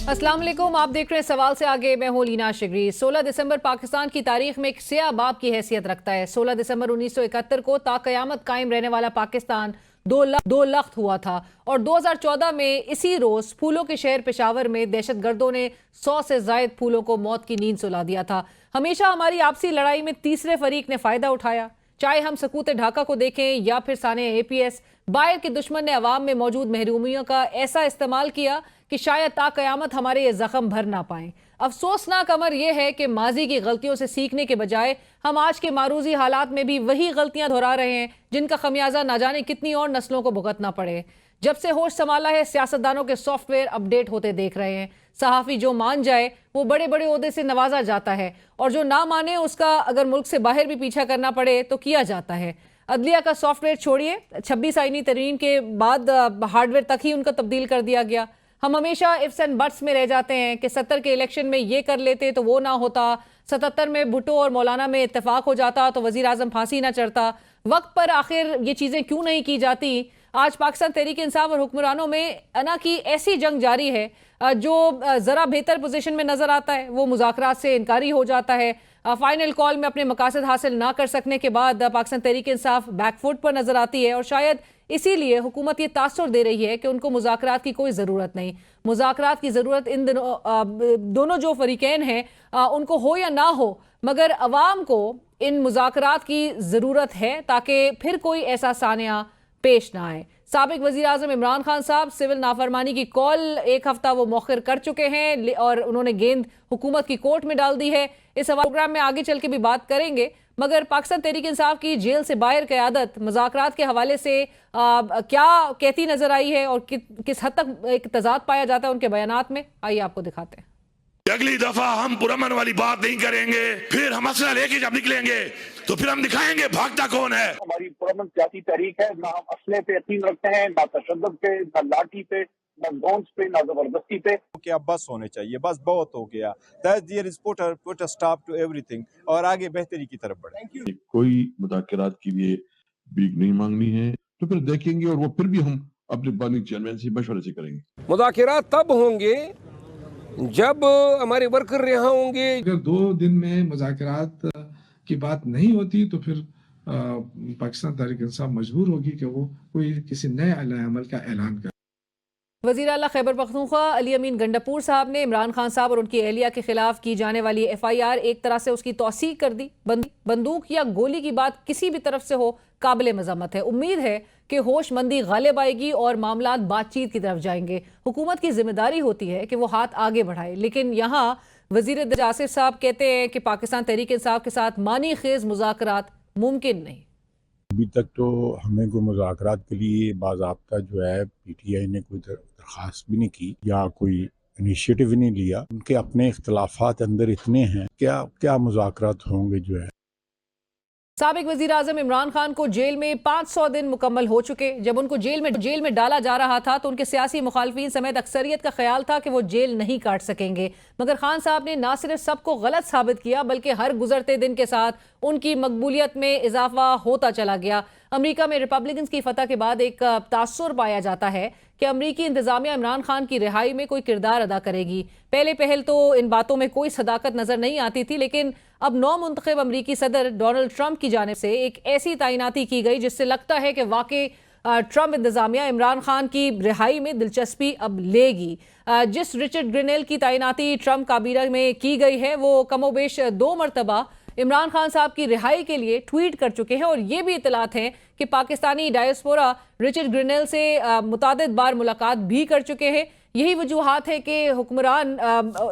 अस्सलाम वालेकुम, आप देख रहे हैं सवाल से आगे। मैं हूं लीना शिगरी। 16 दिसंबर पाकिस्तान की तारीख में एक स्याह बाब की हैसियत रखता है। 16 दिसंबर 1971 को ताक़यामत कायम रहने वाला पाकिस्तान दो लख्त हुआ था और 2014 में इसी रोज फूलों के शहर पेशावर में दहशतगर्दों ने 100 से जायद फूलों को मौत की नींद सुला दिया था। हमेशा हमारी आपसी लड़ाई में तीसरे फरीक ने फायदा उठाया, चाहे हम सकूत ढाका को देखें या फिर साने APS। बाहर के दुश्मन ने अवाम में मौजूद महरूमियों का ऐसा इस्तेमाल किया कि शायद ता कयामत हमारे ये जख्म भर ना पाएं। अफसोसनाक अमर यह है कि माजी की गलतियों से सीखने के बजाय हम आज के मारूजी हालात में भी वही गलतियां दोहरा रहे हैं, जिनका खमियाजा ना जाने कितनी और नस्लों को भुगतना पड़े। जब से होश संभाला है, सियासतदानों के सॉफ्टवेयर अपडेट होते देख रहे हैं। सहाफी जो मान जाए वो बड़े बड़े ओहदे से नवाजा जाता है और जो ना माने उसका अगर मुल्क से बाहर भी पीछा करना पड़े तो किया जाता है। अदलिया का सॉफ्टवेयर छोड़िए, 26 आईनी तरमीम के बाद हार्डवेयर तक ही उनका तब्दील कर दिया गया। हम हमेशा इफ्स एंड बट्स में रह जाते हैं कि 70 के इलेक्शन में ये कर लेते तो वो ना होता, 77 में भुट्टो और मौलाना में इत्तेफाक हो जाता तो वजीर आजम फांसी ना चढ़ता। वक्त पर आखिर ये चीज़ें क्यों नहीं की जाती? आज पाकिस्तान तहरीक इंसाफ और हुक्मरानों में अना की ऐसी जंग जारी है, जो ज़रा बेहतर पोजीशन में नज़र आता है वो मुज़ाकरात से इनकारी हो जाता है। फाइनल कॉल में अपने मकासद हासिल ना कर सकने के बाद पाकिस्तान तहरीक इंसाफ बैकफुट पर नज़र आती है और शायद इसीलिए हुकूमत ये तासुर दे रही है कि उनको मुज़ाकरात की कोई ज़रूरत नहीं। मुज़ाकरात की ज़रूरत इन दोनों जो फरीकैन हैं उनको हो या ना हो, मगर अवाम को इन मुज़ाकरात की ज़रूरत है ताकि फिर कोई ऐसा सानिया पेश ना आए। साबिक वज़ीर आज़म इमरान खान साहब सिविल नाफरमानी की कॉल एक हफ्ता वो मौखिर कर चुके हैं और उन्होंने गेंद हुकूमत की कोर्ट में डाल दी है। इस प्रोग्राम में आगे चल के भी बात करेंगे, मगर पाकिस्तान तहरीक इंसाफ की जेल से बाहर क़यादत मुज़ाकरात के हवाले से क्या कहती नजर आई है और किस हद तक एक तजाद पाया जाता है उनके बयानात में, आइए आपको दिखाते हैं। अगली दफा हम पुरअमन वाली बात नहीं करेंगे, फिर हम असला लेके जब निकलेंगे तो फिर हम दिखाएंगे भागता कौन है। हमारी पुरअमन सियासी तहरीक है, ना हम असले पे यकीन रखते हैं, ना तशद्दुद पे, ना लाठी पे, ना गौंस पे, ना जबरदस्ती पे। क्या बस होने चाहिए, बस बहुत हो गया। That there is put a stop to everything और आगे बेहतरी की तरफ बढ़े। कोई मुज़ाकरात की भी भीख नहीं मांगनी है तो फिर देखेंगे और वो फिर भी हम अपने बानी चेयरमैन से मशवरे से करेंगे। मुज़ाकरात तब होंगे जब हमारे वर्कर यहाँ होंगे। अगर 2 दिन में मुज़ाकरात की बात नहीं होती तो फिर पाकिस्तान तहरीक इंसाफ मजबूर होगी कि वो कोई किसी नए अमल का ऐलान करे। वज़ीर आला खैबर पख्तूनख्वा अली अमीन गंडापुर साहब ने इमरान खान साहब और उनकी अहलिया के खिलाफ की जाने वाली FIR एक तरह से उसकी तौसीक कर दी। बंदूक या गोली की बात किसी भी तरफ से हो काबिल मजम्मत है। उम्मीद है कि होशमंदी गालिब आएगी और मामला बातचीत की तरफ जाएंगे। हुकूमत की जिम्मेदारी होती है कि वो हाथ आगे बढ़ाए, लेकिन यहाँ वज़ीर आसिफ साहब कहते हैं कि पाकिस्तान तहरीक इंसाफ के साथ मानी खेज मुज़ाकरात मुमकिन नहीं। अभी तक तो हमें कोई मुज़ाकरात के लिए बाज़ाब्ता जो है PTI ने कोई दरख्वास्त भी नहीं की या कोई इनिशिएटिव नहीं लिया। उनके अपने इख्तलाफात अंदर इतने हैं, क्या मुज़ाकरात होंगे जो है। साबिक वज़ीर आज़म इमरान खान को जेल में 500 दिन मुकम्मल हो चुके। जब उनको जेल में डाला जा रहा था तो उनके सियासी मुखालफिन समेत अक्सरियत का ख्याल था कि वो जेल नहीं काट सकेंगे, मगर खान साहब ने ना सिर्फ सबको गलत साबित किया बल्कि हर गुजरते दिन के साथ उनकी मकबूलियत में इजाफा होता चला गया। अमेरिका में रिपब्लिकन की फतह के बाद एक तासुर पाया जाता है कि अमरीकी इंतजामिया इमरान खान की रिहाई में कोई किरदार अदा करेगी। पहले पहल तो इन बातों में कोई सदाकत नजर नहीं आती थी, लेकिन अब नौ मुंतखब अमरीकी सदर डोनाल्ड ट्रंप की जानिब से एक ऐसी तैनाती की गई जिससे लगता है कि वाकई ट्रंप इंतजामिया इमरान खान की रिहाई में दिलचस्पी अब लेगी। जिस रिचर्ड ग्रिनेल की तैनाती ट्रंप काबीना में की गई है वो कमोबेश 2 मरतबा इमरान खान साहब की रिहाई के लिए ट्वीट कर चुके हैं और ये भी इतलात हैं कि पाकिस्तानी डायस्पोरा रिचर्ड ग्रिनेल से मुतादिद बार मुलाकात भी कर चुके हैं। यही वजूहात है कि हुक्मरान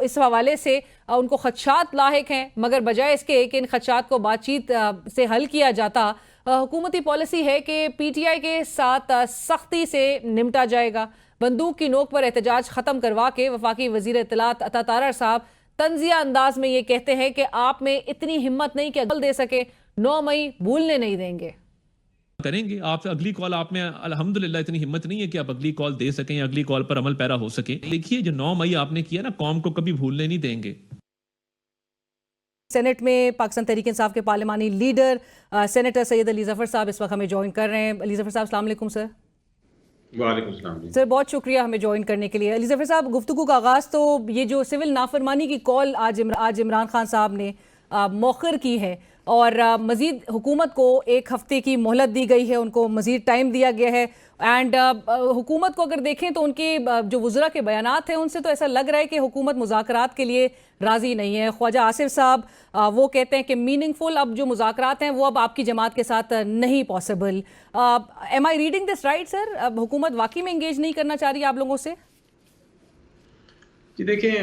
इस हवाले से उनको खदशात लाहिक हैं, मगर बजाय इसके कि इन खदशात को बातचीत से हल किया जाता, हुकूमती पॉलिसी है कि PTI के साथ सख्ती से निपटा जाएगा। बंदूक की नोक पर एहतजाज ख़त्म करवा के वफाकी वज़ीर इत्तलात अता तारर साहब तंजिया अंदाज में ये कहते हैं कि आप में इतनी हिम्मत नहीं कि अकल दे सके, 9 मई भूलने नहीं देंगे। करेंगे आप अगली कॉल आप में अल्हम्दुलिल्लाह इतनी हिम्मत नहीं है कि आप अगली कॉल दे सकें, अगली कॉल पर अमल पैरा हो सके। देखिए जो 9 मई आपने किया ना, कौम को कभी भूलने नहीं देंगे। सेनेट में पाकिस्तान तहरीक इंसाफ के पार्लिमानी लीडर सेनेटर सैयद अली जफर साहब इस वक्त हमें ज्वाइन कर रहे हैं। अली जफर साहब, अस्सलाम वालेकुम सर। वालेकुम सलाम जी। सर बहुत शुक्रिया हमें ज्वाइन करने के लिए। अली ज़फ़र साहब, गुफ्तगू का आगाज़ तो ये जो सिविल नाफरमानी की कॉल आज इमरान खान साहब ने मौखर की है और मज़ीद हुकूमत को 1 हफ़्ते की मोहलत दी गई है, उनको मज़ीद टाइम दिया गया है। एंड हुकूमत को अगर देखें तो उनके जो वज़रा के बयानात हैं उनसे तो ऐसा लग रहा है कि हुकूमत मुज़ाकरात के लिए राज़ी नहीं है। ख्वाजा आसिफ साहब वो कहते हैं कि मीनिंगफुल अब जो मुज़ाकरात हैं वो अब आपकी जमात के साथ नहीं possible. Am I reading this right sir? अब हुकूमत वाकई में इंगेज नहीं करना चाह रही है आप लोगों से? जी देखें,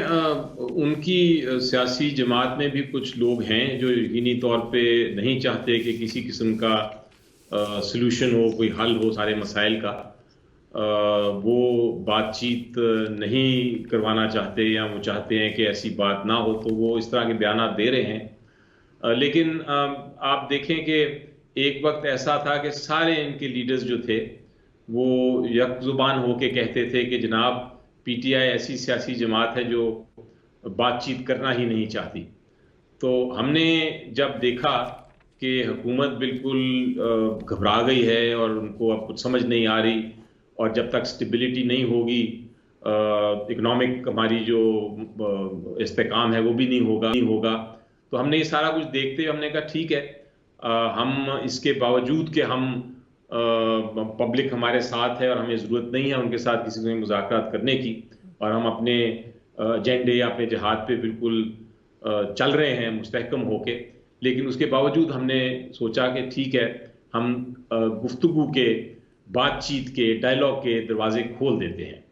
उनकी सियासी जमात में भी कुछ लोग हैं जो यकीनी तौर पे नहीं चाहते कि किसी किस्म का सलूशन हो, कोई हल हो सारे मसाइल का। वो बातचीत नहीं करवाना चाहते या वो चाहते हैं कि ऐसी बात ना हो, तो वो इस तरह के बयानात दे रहे हैं। लेकिन आप देखें कि एक वक्त ऐसा था कि सारे इनके लीडर्स जो थे वो यक ज़ुबान होके कहते थे कि जनाब पीटीआई ऐसी सियासी जमात है जो बातचीत करना ही नहीं चाहती। तो हमने जब देखा कि हुकूमत बिल्कुल घबरा गई है और उनको अब कुछ समझ नहीं आ रही और जब तक स्टेबिलिटी नहीं होगी, इकोनॉमिक हमारी जो इस्तेकाम है वो भी नहीं होगा, तो हमने ये सारा कुछ देखते हुए हमने कहा ठीक है, हम इसके बावजूद कि हम पब्लिक हमारे साथ है और हमें ज़रूरत नहीं है उनके साथ किसी से मुज़ाकरात करने की और हम अपने एजेंडे या अपने जहाद पे बिल्कुल चल रहे हैं मुस्तहकम होके, लेकिन उसके बावजूद हमने सोचा कि ठीक है, हम गुफ्तगू के, बातचीत के, डायलॉग के दरवाजे खोल देते हैं।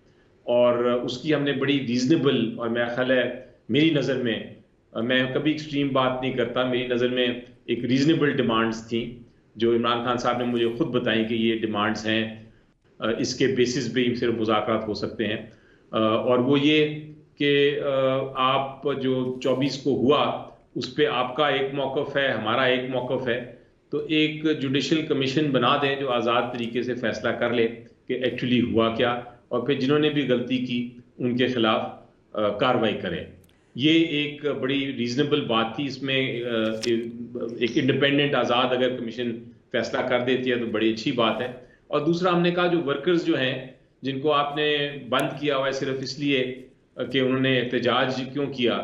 और उसकी हमने बड़ी रीज़नेबल और मेरा ख्याल है मेरी नज़र में, मैं कभी एक्सट्रीम बात नहीं करता, मेरी नज़र में एक रीज़नेबल डिमांड्स थी जो इमरान खान साहब ने मुझे खुद बताई कि ये डिमांड्स हैं, इसके बेसिस पे ही सिर्फ मुज़ाकरात हो सकते हैं। और वो ये कि आप जो 24 को हुआ उस पर आपका एक मौक़िफ़ है, हमारा एक मौक़िफ़ है, तो एक जुडिशल कमीशन बना दें जो आज़ाद तरीके से फैसला कर ले कि एक्चुअली हुआ क्या, और फिर जिन्होंने भी गलती की उनके खिलाफ कार्रवाई करें। ये एक बड़ी रीजनेबल बात थी। इसमें एक इंडिपेंडेंट आज़ाद अगर कमीशन फैसला कर देती है तो बड़ी अच्छी बात है। और दूसरा हमने कहा जो वर्कर्स जो हैं जिनको आपने बंद किया हुआ है सिर्फ इसलिए कि उन्होंने एहतजाज क्यों किया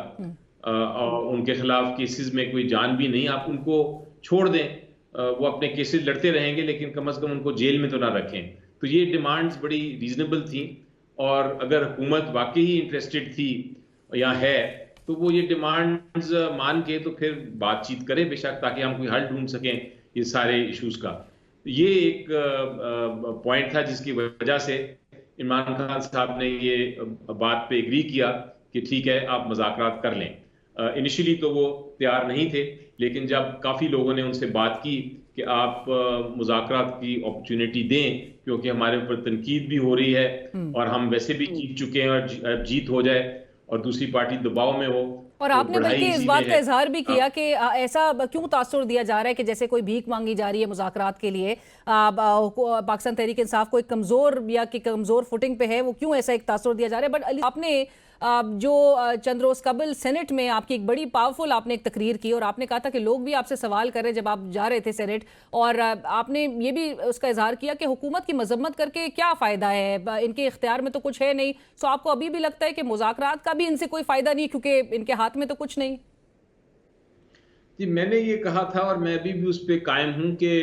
और उनके खिलाफ केसेस में कोई जान भी नहीं, आप उनको छोड़ दें, वो अपने केसेस लड़ते रहेंगे लेकिन कम से कम उनको जेल में तो ना रखें। तो ये डिमांड्स बड़ी रीजनेबल थी और अगर हुकूमत वाकई ही इंटरेस्टेड थी या है तो वो ये डिमांड्स मान के तो फिर बातचीत करे बेशक, ताकि हम कोई हल ढूंढ सकें ये सारे इश्यूज का। ये एक पॉइंट था जिसकी वजह से इमरान खान साहब ने ये बात पे एग्री किया कि ठीक है आप मुज़ाकरात कर लें। इनिशियली तो वो तैयार नहीं थे, लेकिन जब काफ़ी लोगों ने उनसे बात की कि आप मुज़ाकरात की अपॉर्चुनिटी दें क्योंकि हमारे ऊपर तनकीद भी हो रही है और हम वैसे भी जीत चुके हैं और जीत हो जाए और दूसरी पार्टी दबाव में हो। और आपने बल्कि इस बात का इजहार भी किया कि ऐसा क्यों तासुर दिया जा रहा है कि जैसे कोई भीख मांगी जा रही है मुज़ाकरात के लिए, पाकिस्तान तहरीक इंसाफ कोई कमज़ोर या कि कमज़ोर फुटिंग पे है, वो क्यों ऐसा एक तासुर दिया जा रहा है। बट अली आपने जो चंद रोज़ कबल सेनेट में आपकी एक बड़ी पावरफुल आपने एक तकरीर की और आपने कहा था कि लोग भी आपसे सवाल कर रहे जब आप जा रहे थे सेनेट, और आपने ये भी उसका इजहार किया कि हुकूमत की मजम्मत करके क्या फ़ायदा है, इनके इख्तियार में तो कुछ है नहीं। सो आपको अभी भी लगता है कि मुज़ाकरात का भी इनसे कोई फ़ायदा नहीं क्योंकि इनके हाथ में तो कुछ नहीं? जी मैंने ये कहा था और मैं अभी भी उस पर कायम हूँ कि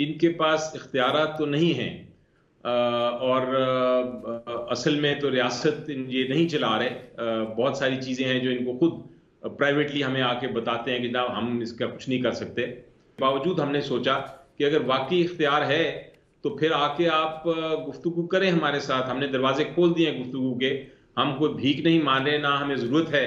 इनके पास इख्तियारात तो नहीं हैं और असल में तो रियासत ये नहीं चला रहे। बहुत सारी चीज़ें हैं जो इनको खुद प्राइवेटली हमें आके बताते हैं कि ना हम इसका कुछ नहीं कर सकते। बावजूद हमने सोचा कि अगर वाकई इख्तियार है तो फिर आके आप गुफ्तगू करें हमारे साथ। हमने दरवाजे खोल दिए हैं गुफ्तगू के, हम कोई भीख नहीं मान रहे, ना हमें ज़रूरत है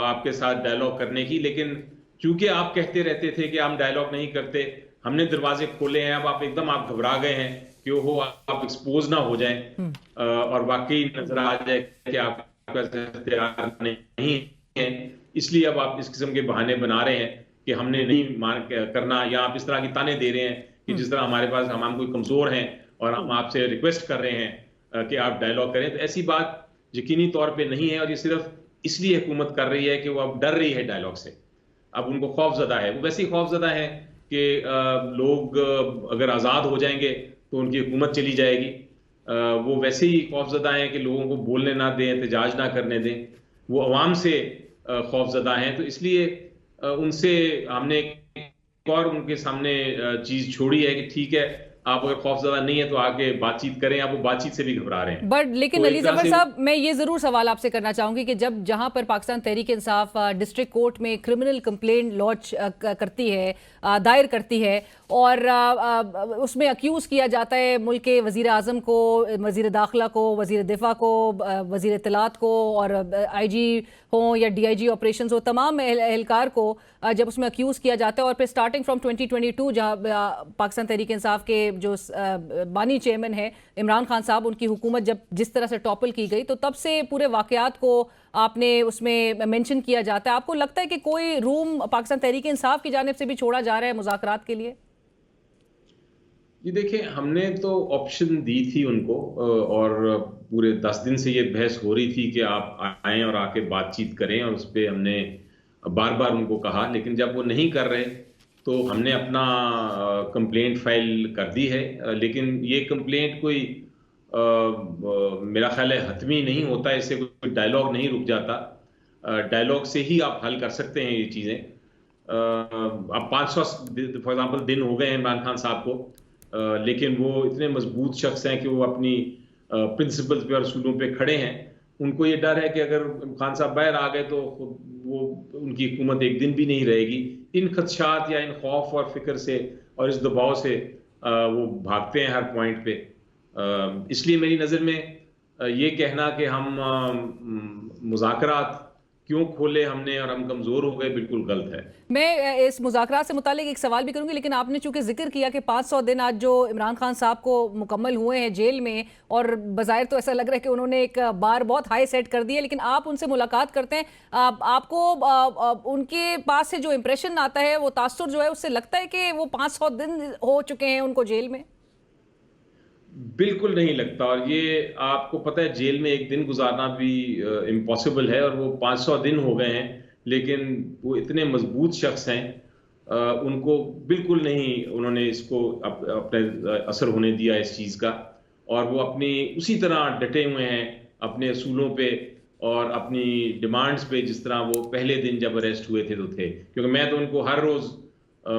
आपके साथ डायलॉग करने की, लेकिन चूंकि आप कहते रहते थे कि हम डायलॉग नहीं करते, हमने दरवाजे खोले हैं। अब आप एकदम आप घबरा गए हैं कि हो आप एक्सपोज ना हो जाएं और वाकई नजर आ जाए कि आपका इख्तियार नहीं है, इसलिए अब आप इस किस्म के बहाने बना रहे हैं कि हमने नहीं मान करना, या आप इस तरह की ताने दे रहे हैं कि जिस तरह हमारे पास हम कोई कमजोर हैं और हम आपसे रिक्वेस्ट कर रहे हैं कि आप डायलॉग करें। तो ऐसी बात यकीनी तौर पे नहीं है और ये सिर्फ इसलिए हुकूमत कर रही है कि वो अब डर रही है डायलॉग से। अब उनको खौफजदा है, वो वैसे ही खौफजदा है कि लोग अगर आज़ाद हो जाएंगे तो उनकी हुकूमत चली जाएगी, वो वैसे ही खौफजदा हैं कि लोगों को बोलने ना दें, एहतजाज ना करने दें। वो अवाम से खौफजदा हैं, तो इसलिए उनसे हमने एक और उनके सामने चीज़ छोड़ी है कि ठीक है, आप अगर खौफजदा नहीं है तो आके बातचीत करें। आप वो बातचीत से भी घबरा रहे हैं। बट लेकिन तो अली एक तरह जफर से साहब, मैं ये जरूर सवाल आपसे करना चाहूंगी कि जब जहां पर पाकिस्तान तहरीक इंसाफ डिस्ट्रिक्ट कोर्ट में क्रिमिनल कंप्लेंट लॉन्च करती है, दायर करती है, और उसमें अक्यूज किया जाता है मुल्क के वजीर आजम को, वजीर दाखिला को, वजीर दिफा को, वजीर इत्तलात को, और IG हो या DIG ऑपरेशंस हो, तमाम एहलकार को जब उसमें अक्यूज किया जाता है, और फिर स्टार्टिंग फ्रॉम 2022 जहाँ पाकिस्तान तहरीक इंसाफ के जो बानी चेयरमैन है इमरान खान साहब, उनकी हुकूमत जब जिस तरह से टॉपल की गई, तो तब से पूरे वाकयात को आपने उसमें मेंशन किया जाता है। आपको लगता है कि कोई रूम पाकिस्तान तहरीक इंसाफ की जानिब से भी छोड़ा जा रहा है मुज़ाकरात के लिए? ये देखिए, हमने तो ऑप्शन दी थी उनको, और पूरे 10 दिन से ये बहस हो रही थी कि आप आएं और आके बातचीत करें, और उस पर हमने बार बार उनको कहा, लेकिन जब वो नहीं कर रहे तो हमने अपना कंप्लेंट फाइल कर दी है। लेकिन ये कंप्लेंट कोई मेरा ख्याल है हतमी नहीं होता, इससे कोई डायलॉग नहीं रुक जाता। डायलॉग से ही आप हल कर सकते हैं ये चीज़ें। अब 500 फॉर एग्जाम्पल दिन हो गए हैं इमरान खान साहब को, लेकिन वो इतने मजबूत शख्स हैं कि वो अपनी प्रिंसिपल्स पे और असूलों पे खड़े हैं। उनको ये डर है कि अगर खान साहब बाहर आ गए तो वो उनकी हुकूमत एक दिन भी नहीं रहेगी। इन खदशात या इन खौफ और फिक्र से और इस दबाव से वो भागते हैं हर पॉइंट पे। इसलिए मेरी नज़र में ये कहना कि हम मुज़ाकरात क्यों खोले हमने और हम कमज़ोर हो गए, बिल्कुल गलत है। मैं इस मुज़ाकरात से मुतालिक एक सवाल भी करूंगी, लेकिन आपने चूंकि जिक्र किया कि 500 दिन आज जो इमरान खान साहब को मुकम्मल हुए हैं जेल में, और बज़ाहिर तो ऐसा लग रहा है कि उन्होंने एक बार बहुत हाई सेट कर दी है, लेकिन आप उनसे मुलाकात करते हैं, आपको उनके पास से जो इम्प्रेशन आता है, वो तासुर जो है, उससे लगता है कि वो 500 दिन हो चुके हैं उनको जेल में? बिल्कुल नहीं लगता। और ये आपको पता है, जेल में एक दिन गुजारना भी इम्पॉसिबल है, और वो 500 दिन हो गए हैं, लेकिन वो इतने मजबूत शख्स हैं, उनको बिल्कुल नहीं उन्होंने इसको अपने असर होने दिया इस चीज़ का, और वो अपनी उसी तरह डटे हुए हैं अपने असूलों पे और अपनी डिमांड्स पे, जिस तरह वो पहले दिन जब अरेस्ट हुए थे तो थे। क्योंकि मैं तो उनको हर रोज़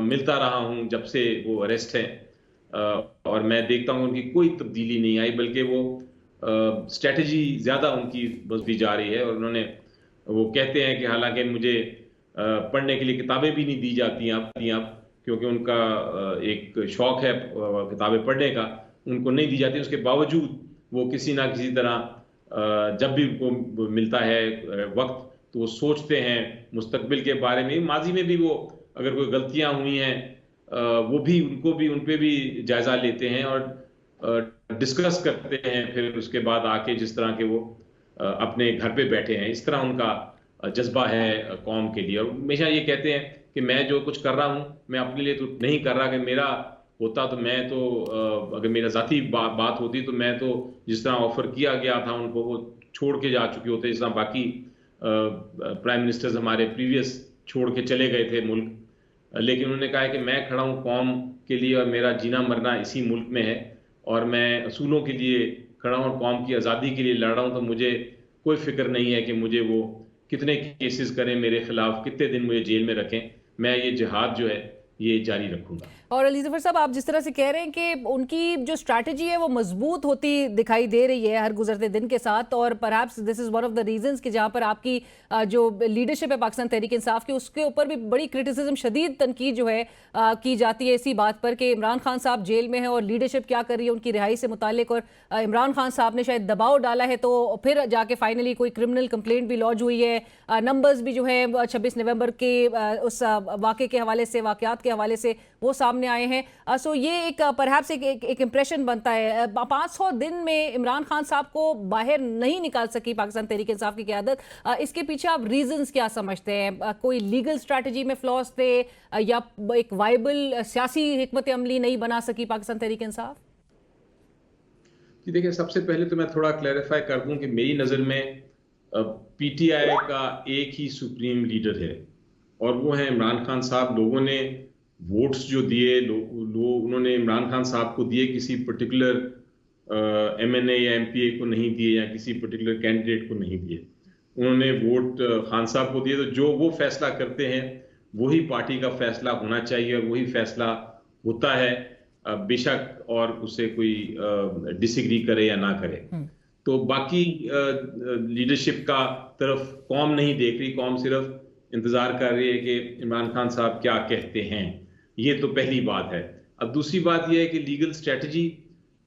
मिलता रहा हूँ जब से वो अरेस्ट हैं, और मैं देखता हूँ उनकी कोई तब्दीली नहीं आई, बल्कि वो स्ट्रेटजी ज़्यादा उनकी बढ़ती जा रही है। और वो कहते हैं कि हालांकि मुझे पढ़ने के लिए किताबें भी नहीं दी जाती अब, क्योंकि उनका एक शौक़ है किताबें पढ़ने का, उनको नहीं दी जाती। उसके बावजूद वो किसी ना किसी तरह जब भी उनको मिलता है वक्त, तो वो सोचते हैं मुस्तकबिल के बारे में। माजी में भी वो अगर कोई गलतियाँ हुई हैं, वो भी उन पे भी जायजा लेते हैं और डिस्कस करते हैं। फिर उसके बाद आके जिस तरह के वो अपने घर पे बैठे हैं, इस तरह उनका जज्बा है कौम के लिए। और हमेशा ये कहते हैं कि मैं जो कुछ कर रहा हूँ, मैं अपने लिए तो नहीं कर रहा, कि मेरा होता तो मैं तो अगर मेरा ज़ाती बात होती तो मैं तो जिस तरह ऑफर किया गया था उनको, वो छोड़ के जा चुके होते, जिस तरह बाकी प्राइम मिनिस्टर्स हमारे प्रीवियस छोड़ के चले गए थे मुल्क। लेकिन उन्होंने कहा है कि मैं खड़ा हूँ कौम के लिए, और मेरा जीना मरना इसी मुल्क में है, और मैं असूलों के लिए खड़ा हूँ, कौम की आज़ादी के लिए लड़ रहा हूँ। तो मुझे कोई फिक्र नहीं है कि मुझे वो कितने केसेस करें मेरे खिलाफ, कितने दिन मुझे जेल में रखें, मैं ये जिहाद जो है ये जारी रखूंगा। और अली ज़फ़र साहब, आप जिस तरह से कह रहे हैं कि उनकी जो स्ट्रैटेजी है वो मजबूत होती दिखाई दे रही है हर गुजरते दिन के साथ, और perhaps this is one of the reasons कि जहाँ पर आपकी जो लीडरशिप है पाकिस्तान तहरीक इंसाफ की, उसके ऊपर भी बड़ी क्रिटिसिज्म, शदीद तनकीद जो है की जाती है इसी बात पर कि इमरान खान साहब जेल में हैं और लीडरशिप क्या कर रही है उनकी रिहाई से मुतालिक। और इमरान खान साहब ने शायद दबाव डाला है, तो फिर जाके फाइनली कोई क्रिमिनल कंप्लेंट भी लॉन्च हुई है। नंबर्स भी जो है 26 नवंबर के उस वाक़े के हवाले से, वाक़यात के हवाले से वो सामने आए हैं। सो ये एक परहैप्स एक इम्प्रेशन बनता है। 500 दिन में इमरान खान साहब को बाहर नहीं निकाल सकी पाकिस्तान तहरीक इंसाफ की क़यादत, इसके पीछे आप रीजंस क्या समझते हैं? कोई लीगल स्ट्रैटेजी में फ्लॉज थे, या एक वाइबल सियासी हिकमत अमली नहीं बना सकी पाकिस्तान तहरीक इंसाफ? जी देखिए, सबसे पहले तो मैं थोड़ा क्लैरिफाई कर दूं कि मेरी नज़र में PTI का एक ही सुप्रीम लीडर है, और वो है इमरान खान साहब। लोगों ने वोट्स जो दिए, उन्होंने इमरान खान साहब को दिए किसी पर्टिकुलर MNA या MPA को नहीं दिए या किसी पर्टिकुलर कैंडिडेट को नहीं दिए। उन्होंने वोट खान साहब को दिए। तो जो वो फैसला करते हैं वही पार्टी का फैसला होना चाहिए और वही फैसला होता है, बेशक और उससे कोई डिसएग्री करे या ना करे। तो बाकी लीडरशिप का तरफ कौम नहीं देख रही, कौम सिर्फ इंतजार कर रही है कि इमरान खान साहब क्या कहते हैं। ये तो पहली बात है। अब दूसरी बात यह है कि लीगल स्ट्रेटजी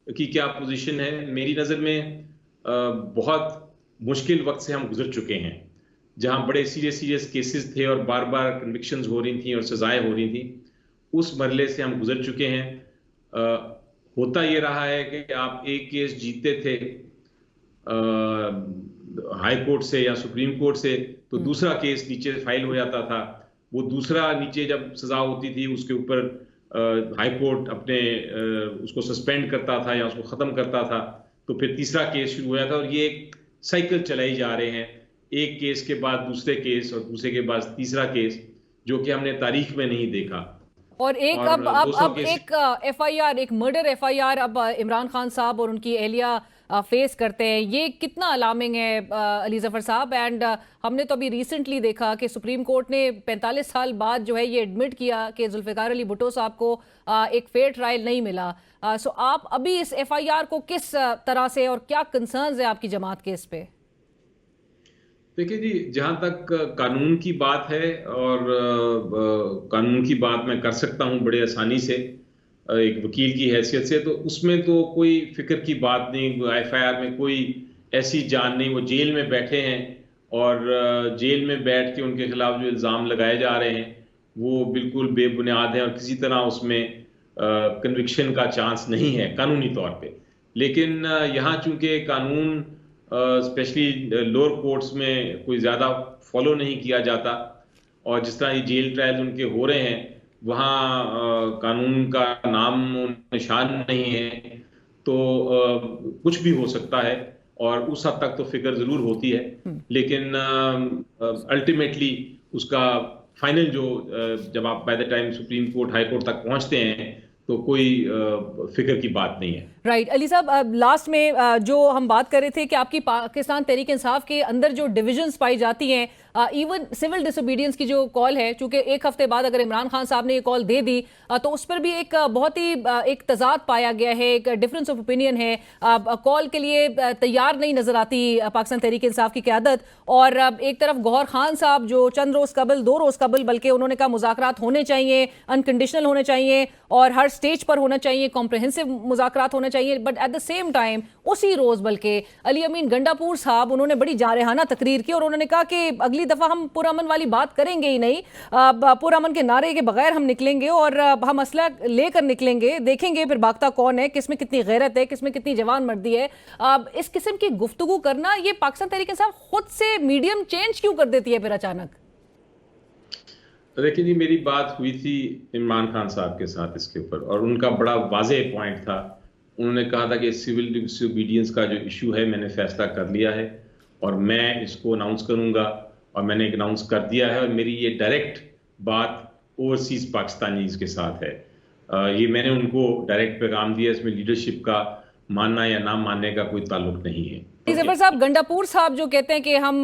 की क्या पोजीशन है। मेरी नज़र में बहुत मुश्किल वक्त से हम गुजर चुके हैं, जहां बड़े सीरियस केसेस थे और बार बार कन्विक्शंस हो रही थी और सजाएं हो रही थी। उस मरले से हम गुजर चुके हैं। होता ये रहा है कि आप एक केस जीतते थे हाई कोर्ट से या सुप्रीम कोर्ट से, तो दूसरा केस नीचे फाइल हो जाता था। वो दूसरा नीचे जब सजा होती थी उसके ऊपर हाई कोर्ट अपने उसको सस्पेंड करता था या उसको खत्म करता था, तो फिर तीसरा केस शुरू हो जाता। और ये एक साइकिल चलाई जा रहे हैं, एक केस के बाद दूसरे केस और दूसरे के बाद तीसरा केस, जो कि हमने तारीख में नहीं देखा। और एक अब एक FIR, एक मर्डर FIR अब इमरान खान साहब और उनकी एहलिया फेस करते हैं। ये कितना अलार्मिंग है अली जफर साहब? एंड हमने तो अभी रिसेंटली देखा कि सुप्रीम कोर्ट ने 45 साल बाद जो है ये एडमिट किया कि जुल्फिकार अली भुट्टो साहब को एक फेयर ट्रायल नहीं मिला। सो आप अभी इस FIR को किस तरह से और क्या कंसर्न्स है आपकी जमात के इस पे? देखिए जी, जहां तक कानून की बात है और कानून की बात मैं कर सकता हूं बड़े आसानी से एक वकील की हैसियत से, तो उसमें तो कोई फिक्र की बात नहीं। FIR में कोई ऐसी जान नहीं। वो जेल में बैठे हैं और जेल में बैठ के उनके खिलाफ जो इल्ज़ाम लगाए जा रहे हैं वो बिल्कुल बेबुनियाद हैं और किसी तरह उसमें कन्विक्शन का चांस नहीं है कानूनी तौर पे। लेकिन यहाँ चूंकि कानून स्पेशली लोअर कोर्ट्स में कोई ज़्यादा फॉलो नहीं किया जाता और जिस तरह ये जेल ट्रायल उनके हो रहे हैं वहाँ कानून का नाम निशान नहीं है, तो कुछ भी हो सकता है और उस हद तक तो फिक्र ज़रूर होती है। लेकिन अल्टीमेटली उसका फाइनल जो जब आप by the time supreme court high court तक पहुँचते हैं तो कोई फिक्र की बात नहीं है। राइट अली साहब, लास्ट में जो हम बात कर रहे थे कि आपकी पाकिस्तान तहरीक इंसाफ के अंदर जो डिविजन्स पाई जाती हैं, इवन सिविल डिसोबीडियंस की जो कॉल है, चूंकि एक हफ्ते बाद अगर इमरान खान साहब ने ये कॉल दे दी तो उस पर भी एक बहुत ही एक तजाद पाया गया है, एक डिफरेंस ऑफ ओपिनियन है। कॉल के लिए तैयार नहीं नजर आती पाकिस्तान तहरीक इंसाफ की क़यादत। और एक तरफ गौहर खान साहब जो चंद रोज कबल, 2 रोज कबल बल्कि, उन्होंने कहा मुज़ाकरात होने चाहिए, अनकंडीशनल होने चाहिए और हर स्टेज पर होना चाहिए, कॉम्प्रहेंसिव मुज़ाकरात होने चाहिए। But at the same time उसी रोज बल्कि अली अमीन गंडापुर साहब उन्होंने बड़ी जारहाना तकरीर की और उन्होंने कहा कि अगली दफा हम पुरअमन वाली बात करेंगे ही नहीं, पुरअमन के नारे के बगैर हम निकलेंगे और हम असला लेकर निकलेंगे, देखेंगे फिर भागता कौन है, किसमें कितनी गैरत है, किसमें कितनी जवान मर्दी है। इस किस्म की गुफ्तगू करना ये पाकिस्तान तहरीक इंसाफ खुद से मीडियम चेंज क्यों कर देती है फिर अचानक? देखिए जी, मेरी बात हुई थी इमरान खान साहब के साथ इसके ऊपर और उनका बड़ा वाज़ेह पॉइंट था। उन्होंने कहा था कि सिविल डिसोबीडियंस का जो इशू है मैंने फैसला कर लिया है और मैं इसको अनाउंस करूंगा और मैंने अनाउंस कर दिया है और मेरी ये डायरेक्ट बात ओवरसीज पाकिस्तानीज के साथ है। ये मैंने उनको डायरेक्ट पैगाम दिया, इसमें लीडरशिप का मानना या ना मानने का कोई ताल्लुक नहीं है। जफर साहब, गंडापुर साहब जो कहते हैं कि हम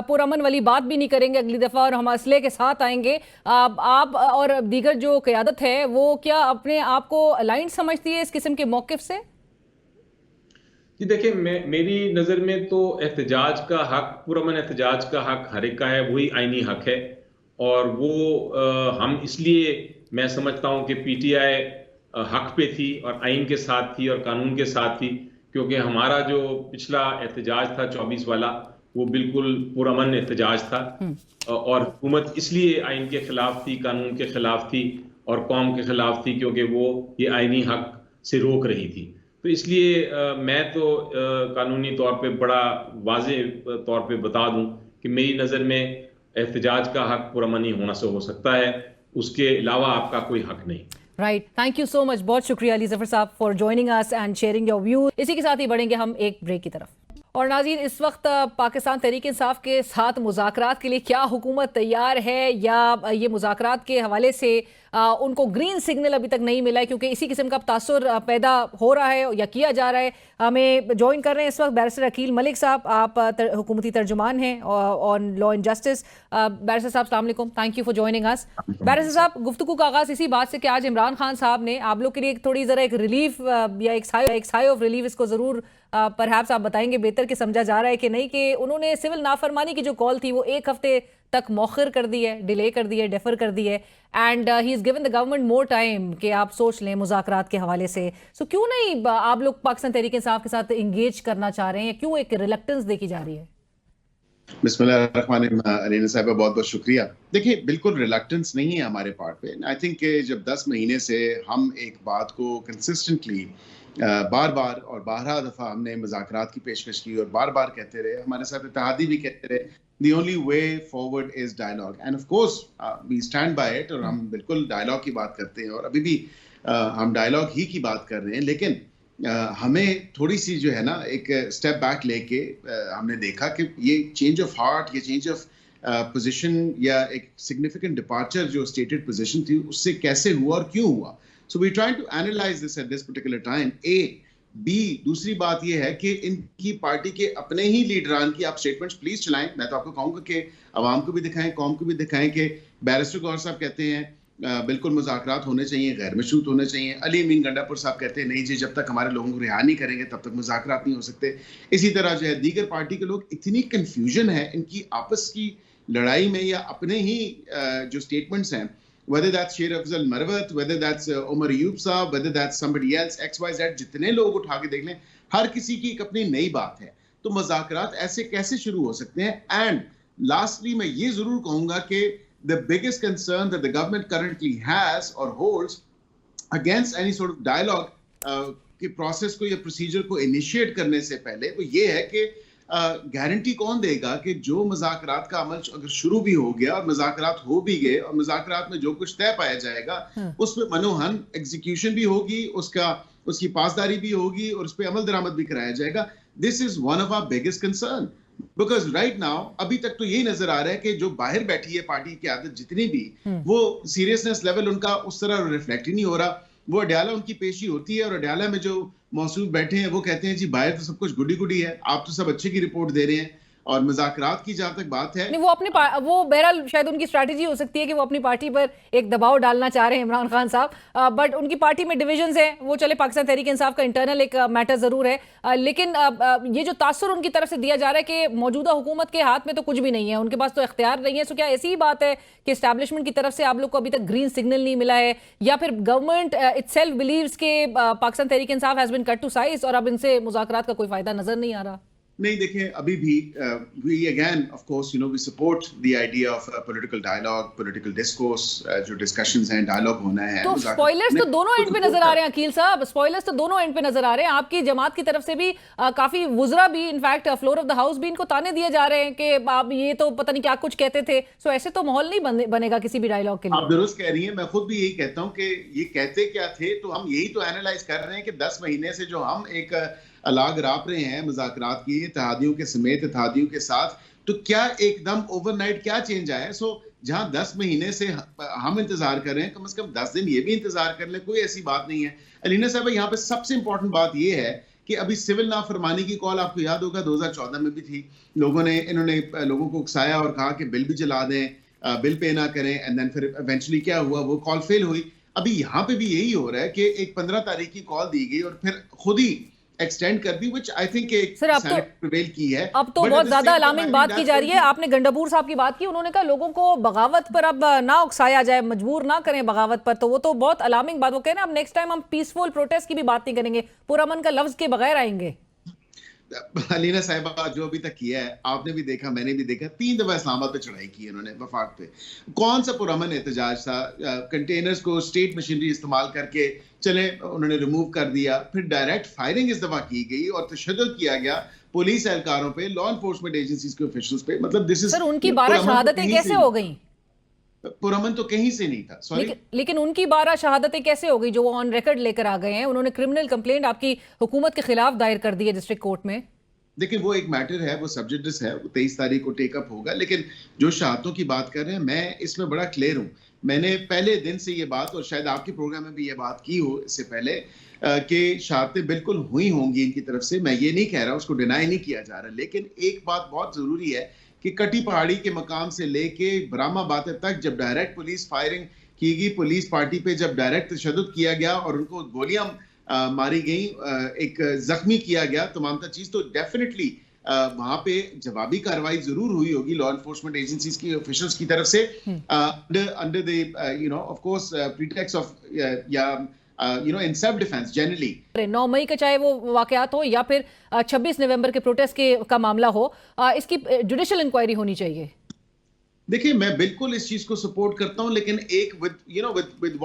पुरअमन वाली बात भी नहीं करेंगे अगली दफा और हम असले के साथ आएंगे, आप और दीगर जो क़यादत है वो क्या अपने आप को अलाइंड समझती है इस किस्म के मौक़िफ़ से? जी देखिए, मेरी नज़र में तो एहतजाज का हक, पुरअमन एहतजाज का हक हर एक का है, वही आईनी हक है और वो हम इसलिए मैं समझता हूँ कि PTI हक पे थी और आइन के साथ थी और कानून के साथ थी, क्योंकि हमारा जो पिछला एहतजाज था 24 वाला वो बिल्कुल पुरअमन एहतजाज था और हुकूमत इसलिए आइन के खिलाफ थी, कानून के खिलाफ थी और कौम के खिलाफ थी क्योंकि वो ये आइनी हक से रोक रही थी। तो इसलिए मैं तो कानूनी तौर पे बड़ा वाज़ेह तौर पे बता दूं कि मेरी नज़र में एहतजाज का हक पुरअमनी होना से हो सकता है, उसके अलावा आपका कोई हक नहीं। Right, thank you so much. बहुत शुक्रिया अली जफर साहब for joining us and sharing your view. इसी के साथ ही बढ़ेंगे हम एक ब्रेक की तरफ। और नाज़रीन, इस वक्त पाकिस्तान तहरीक इंसाफ के साथ मुज़ाकरात के लिए क्या हुकूमत तैयार है या ये मुज़ाकरात के हवाले से उनको ग्रीन सिग्नल अभी तक नहीं मिला है, क्योंकि इसी किस्म का तासुर पैदा हो रहा है या किया जा रहा है। हमें ज्वाइन कर रहे हैं इस वक्त बैरिस्टर अकील मलिक साहब, आप हुकूमती तर्जुमान हैं on law and justice. Barrister साहब अस्सलाम वालेकुम, thank you for joining us. Barrister साहब, गुफ्तगू का आगाज इसी बात से कि आज इमरान खान साहब ने आप लोग के लिए थोड़ी ज़रा एक रिलीफ या एक साई ऑफ रिलीफ, इसको ज़रूर परहैप्स आप बताएंगे बेहतर कि समझा जा रहा है कि नहीं, कि उन्होंने सिविल नाफरमानी की जो कॉल थी वो एक हफ्ते तक मौखर कर दी है, डिले कर दी है, डेफर कर दी है, and he is given the government more time कि आप सोच लें मुज़ाकरात के हवाले से। सो क्यों नहीं आप लोग पाकिस्तान तहरीक इंसाफ के साथ इंगेज करना चाह रहे हैं, क्यों एक रिलक्टेंस देखी जा रही है? बिस्मिल्लाहिर्रहमानिर्रहीम। अलीना साहिबा, बहुत बहुत शुक्रिया। देखिए, बिल्कुल रिलक्टेंस नहीं है हमारे पार्ट पे। आई थिंक जब 10 महीने से हम एक बात को कंसिस्टेंटली बार बार और 12 दफ़ा हमने मुज़ाकरात की पेशकश की और बार बार कहते रहे, हमारे साथ इत्तेहादी भी कहते रहे, the only way forward is dialogue, and of course we stand by it, और हम बिल्कुल डायलॉग की बात करते हैं और अभी भी हम डायलॉग ही की बात कर रहे हैं। लेकिन हमें थोड़ी सी जो है ना एक स्टेप बैक लेके हमने देखा कि ये चेंज ऑफ हार्ट, ये चेंज ऑफ पोजीशन या एक सिग्निफिकेंट डिपार्चर जो स्टेटेड पोजीशन थी उससे कैसे हुआ और क्यों हुआ। So we trying to analyse this at this particular time. B, दूसरी बात यह है कि इनकी पार्टी के अपने ही लीडरान की आप स्टेटमेंट्स प्लीज चलाएं। मैं तो आपको कहूँगा कि अवाम को भी दिखाएं, कौम को भी दिखाएं कि बैरिस्टर गौहर साहब कहते हैं बिल्कुल मुज़ाकरात होने चाहिए, गैर मशरूत होने चाहिए। अली अमीन गंडापुर साहब कहते हैं नहीं जी, जब तक हमारे लोगों को रिहा नहीं करेंगे तब तक मुज़ाकरात नहीं हो सकते। इसी तरह जो है दीगर पार्टी के लोग, इतनी कन्फ्यूजन है इनकी आपस की लड़ाई में या अपने ही जो स्टेटमेंट्स हैं, whether that's Sher Afzal Marwat, whether that's Omar Ayub साहब, whether that's somebody else, XYZ, जितने लोग उठा के देख लें, हर किसी की एक अपनी नई बात है। तो मुज़ाकरात ऐसे कैसे शुरू हो सकते हैं? एंड लास्टली मैं ये जरूर कहूंगा कि the biggest concern that the government currently has or holds against any sort of dialogue के प्रोसेस को या प्रोसीजर को इनिशिएट करने से पहले वो ये है कि गारंटी कौन देगा कि जो मुज़ाकरात का अमल अगर शुरू भी हो गया और मुज़ाकरात हो भी गए और मुज़ाकरात में जो कुछ तय पाया जाएगा उसमें मनोहन एग्जीक्यूशन भी होगी, उसकी पासदारी भी होगी और उस पर अमल दरामद भी कराया जाएगा। This is one of our biggest concern, because right now अभी तक तो यही नजर आ रहा है कि जो बाहर बैठी है पार्टी की आदत जितनी भी, वो सीरियसनेस लेवल उनका उस तरह रिफ्लेक्ट ही नहीं हो रहा। वो अडयाला उनकी पेशी होती है और अडयाला में जो मौसूफ बैठे हैं वो कहते हैं जी बाहर तो सब कुछ गुडी गुडी है, आप तो सब अच्छे की रिपोर्ट दे रहे हैं। और मुज़ाकरात की जहां तक बात है, नहीं, वो बहरहाल शायद उनकी स्ट्रैटेजी हो सकती है कि वो अपनी पार्टी पर एक दबाव डालना चाह रहे हैं इमरान खान साहब, बट उनकी पार्टी में डिविजन्स हैं। वो चले, पाकिस्तान तहरीक इंसाफ का इंटरनल एक मैटर जरूर है, लेकिन ये जो तासुर उनकी तरफ से दिया जा रहा है कि मौजूदा हुकूमत के हाथ में तो कुछ भी नहीं है, उनके पास तो इख्तियार नहीं है। सो क्या ऐसी ही बात है कि एस्टैब्लिशमेंट की तरफ से आप लोग को अभी तक ग्रीन सिग्नल नहीं मिला है, या फिर गवर्नमेंट इटसेल्फ बिलीव्स के Pakistan Tehreek Insaf has been cut to size और अब इनसे मुज़ाकरात का कोई फायदा नजर नहीं आ रहा? नहीं, देखें, अभी भी we again of course we support the idea of political dialogue, political discourse, जो discussions हैं, dialogue होना है। तो स्पॉयलर्स तो दोनों एंड पे नजर आ रहे हैं अकील साहब, स्पॉयलर्स तो दोनों एंड पे नजर आ रहे हैं। आपकी जमात की तरफ से भी काफी वुजरा भी, in fact floor of the house भी इनको ताने दिए जा रहे हैं कि आप ये तो पता नहीं क्या कुछ कहते थे। सो ऐसे तो माहौल नहीं बनेगा किसी भी डायलॉग के लिए। आप दुरुस्त कह रही हैं, मैं खुद भी यही कहता हूँ कि ये कहते क्या थे, तो हम यही तो एनालाइज कर रहे हैं कि 10 महीने से जो हम एक अलाग राप रहे हैं मुज़ाकरात की इत्तेहादियों के समेत इत्तेहादियों के साथ, तो क्या एकदम ओवरनाइट क्या चेंज आया? सो जहां 10 महीने से हम इंतजार कर रहे हैं, कम से कम 10 दिन ये भी इंतजार कर लें, कोई ऐसी बात नहीं है। अलीना साहब, यहाँ पे सबसे इंपॉर्टेंट बात ये है कि अभी सिविल नाफरमानी की कॉल आपको याद होगा 2014 में भी थी। इन्होंने लोगों को उकसाया और कहा कि बिल भी जला दें, बिल पे ना करें, एंड देन फिर इवेंचुअली क्या हुआ, वो कॉल फेल हुई। अभी यहाँ पे भी यही हो रहा है कि एक 15 तारीख की कॉल दी गई और फिर खुद ही एक्सटेंड कर दी, which I think सर अब प्रिवेल की है। अब तो बहुत ज्यादा अलार्मिंग बात की जा रही है। आपने गंडापुर साहब की बात की, उन्होंने कहा लोगों को बगावत पर अब ना उकसाया जाए, मजबूर ना करें बगावत पर, तो वो तो बहुत अलार्मिंग बात। वो कह रहे हैं अब नेक्स्ट टाइम हम पीसफुल प्रोटेस्ट की भी बात नहीं करेंगे, पुरअमन का लफ्ज के बगैर आएंगे। अलीना साहिबा, जो अभी तक किया है आपने भी देखा, मैंने भी देखा, 3 दफा इस्लामाबाद पे चढ़ाई की इन्होंने वफाक पे। कौन सा पुरअमन एहतजाज था? कंटेनर्स को स्टेट मशीनरी इस्तेमाल करके चले उन्होंने रिमूव कर दिया, फिर डायरेक्ट फायरिंग इस दफा की गई और तशद्दुद किया गया पुलिस एहलकारों पे, लॉ एनफोर्समेंट एजेंसीज के ऑफिशियल्स पे। मतलब दिस इज सर, उनकी 12 शहादतें कैसे हो गई? पुरअमन तो कहीं से नहीं था, सॉरी। लेकिन उनकी 12 शहादतें कैसे हो गई जो वो ऑन रिकॉर्ड लेकर आ गए हैं? उन्होंने क्रिमिनल कंप्लेंट आपकी हुकूमत के खिलाफ दायर कर दी है डिस्ट्रिक्ट कोर्ट में। देखिए वो एक मैटर है, वो सब्जेक्टिस है, वो 23 तारीख को टेकअप होगा। लेकिन जो शहादतों की बात कर रहे हैं, मैं इसमें बड़ा क्लियर हूँ। मैंने पहले दिन से ये बात, और शायद आपके प्रोग्राम में भी ये बात की हो इससे पहले, कि शहादतें बिल्कुल हुई होंगी इनकी तरफ से, मैं ये नहीं कह रहा, उसको डिनाई नहीं किया जा रहा। लेकिन एक बात बहुत जरूरी है कि कटी पहाड़ी के मकाम से लेके ब्राह्मा बातें तक जब डायरेक्ट पुलिस फायरिंग की गई, पुलिस पार्टी पे जब डायरेक्ट तशद्दुद किया गया और उनको गोलियां मारी गई, एक जख्मी किया गया, तमाम चीज, तो डेफिनेटली वहां पे जवाबी कार्रवाई जरूर हुई होगी लॉ एनफोर्समेंट एजेंसीज की ऑफिशियल्स की तरफ से, under the of course pretext of in self defence generally. 9 मई का चाहे वो वाकयात हो या फिर 26 नवंबर के प्रोटेस्ट का मामला हो, इसकी जुडिशियल इंक्वायरी होनी चाहिए। देखिए मैं बिल्कुल इस चीज को सपोर्ट करता हूं, लेकिन एक विद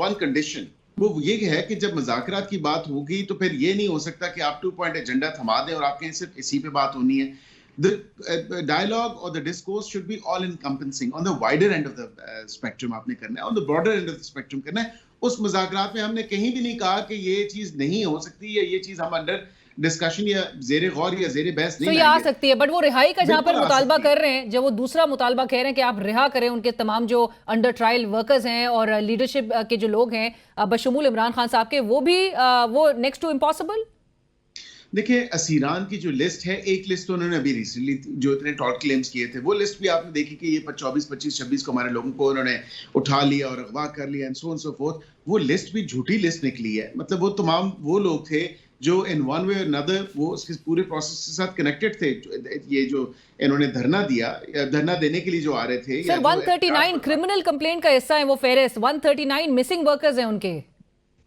वन कंडीशन, वो ये है कि जब मुज़ाकरात की बात होगी तो फिर ये नहीं हो सकता कि आप 2 पॉइंट एजेंडा थमा दें और आपके सिर्फ इसी पे बात होनी है। The dialogue or the discourse should be all encompassing on the wider end of the spectrum आपने करना है, on the broader end of the spectrum करना है। उस मुज़ाकरात में हमने कहीं भी नहीं कहा कि ये चीज नहीं हो सकती, या ये चीज हम अंडर डिस्कशन या जेरे गौर या जेरे बहस नहीं तो ये आ सकती है, बट वो रिहाई का जहां पर मुतालबा कर रहे हैं, जब वो दूसरा मुतालबा कह रहे हैं कि आप रिहा करें उनके तमाम जो अंडर ट्रायल वर्कर्स हैं और लीडरशिप के जो लोग हैं बशमूल इमरान खान साहब के, वो नेक्स्ट टू इम्पॉसिबल। देखिए असीरान की जो लिस्ट है, एक लिस्ट तो उन्होंने अभी रिसेंटली जो इतने टॉर्ट क्लेम्स किए थे, वो लिस्ट भी आपने देखी कि ये 24, 25, 26 को हमारे लोगों को उन्होंने उठा लिया और अगवा कर लिया and so on so fourth. वो लिस्ट भी झूठी लिस्ट निकली है। मतलब वो तमाम वो लोग थे जो इन वन वे अनदर वो उसके पूरे प्रोसेस के साथ कनेक्टेड थे। ये जो इन्होंने धरना दिया, धरना देने के लिए जो आ रहे थे, सर 139 क्रिमिनल कंप्लेंट का हिस्सा है वो फेहरिस्त, 139 मिसिंग वर्कर्स हैं उनके।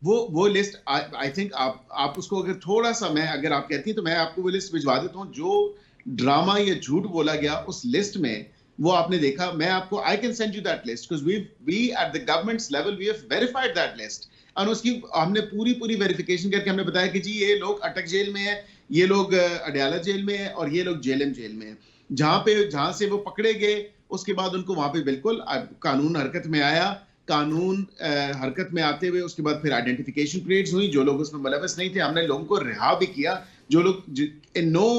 वो लिस्ट आई थिंक आप उसको अगर थोड़ा सा, मैं अगर आप कहती हैं तो मैं आपको वो लिस्ट भिजवा देता हूँ। जो ड्रामा या झूठ बोला गया उस लिस्ट में, वो आपने देखा। मैं आपको I can send you that list because we at the government's level we have verified that list, और उसकी हमने पूरी वेरिफिकेशन करके हमने बताया कि जी ये लोग अटक जेल में है, ये लोग अडयाला जेल में है और ये लोग जेएलएम जेल में है। जहां से वो पकड़े गए उसके बाद उनको वहां पे बिल्कुल कानून हरकत में आया। कानून हरकत में आते हुए उसके बाद फिर आइडेंटिफिकेशन परेड्स हुई। जो लोग उसमें मुलव्वस नहीं थे हमने लोगों को रिहा भी किया। जो लोग इन नो